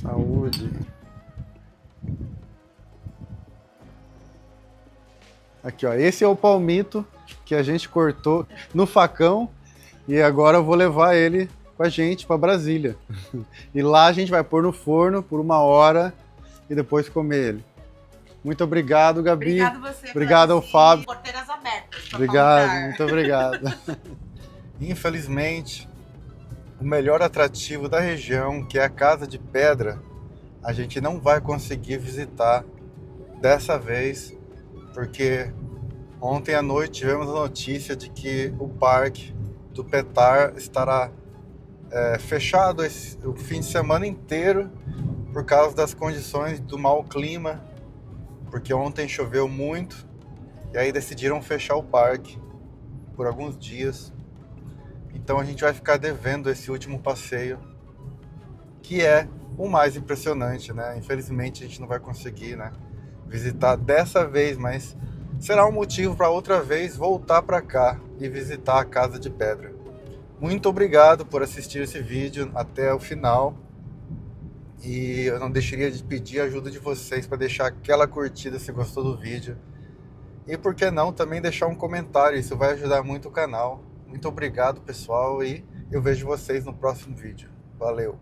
[SPEAKER 4] Saúde. Aqui, ó, esse é o palmito que a gente cortou no facão e agora eu vou levar ele com a gente para Brasília. E lá a gente vai pôr no forno por 1 hora e depois comer ele. Muito obrigado, Gabi.
[SPEAKER 6] Obrigado você.
[SPEAKER 4] Obrigado ao Fábio.
[SPEAKER 6] Porteiras abertas.
[SPEAKER 4] Obrigado, muito obrigado. Infelizmente, o melhor atrativo da região, que é a Casa de Pedra, a gente não vai conseguir visitar dessa vez, porque ontem à noite tivemos a notícia de que o Parque do Petar estará fechado o fim de semana inteiro por causa das condições do mau clima, porque ontem choveu muito e aí decidiram fechar o parque por alguns dias. Então a gente vai ficar devendo esse último passeio, que é o mais impressionante, né? Infelizmente a gente não vai conseguir, né, visitar dessa vez, mas será um motivo para outra vez voltar para cá e visitar a Casa de Pedra. Muito obrigado por assistir esse vídeo até o final. E eu não deixaria de pedir a ajuda de vocês para deixar aquela curtida se gostou do vídeo. E por que não também deixar um comentário, isso vai ajudar muito o canal. Muito obrigado, pessoal, e eu vejo vocês no próximo vídeo. Valeu!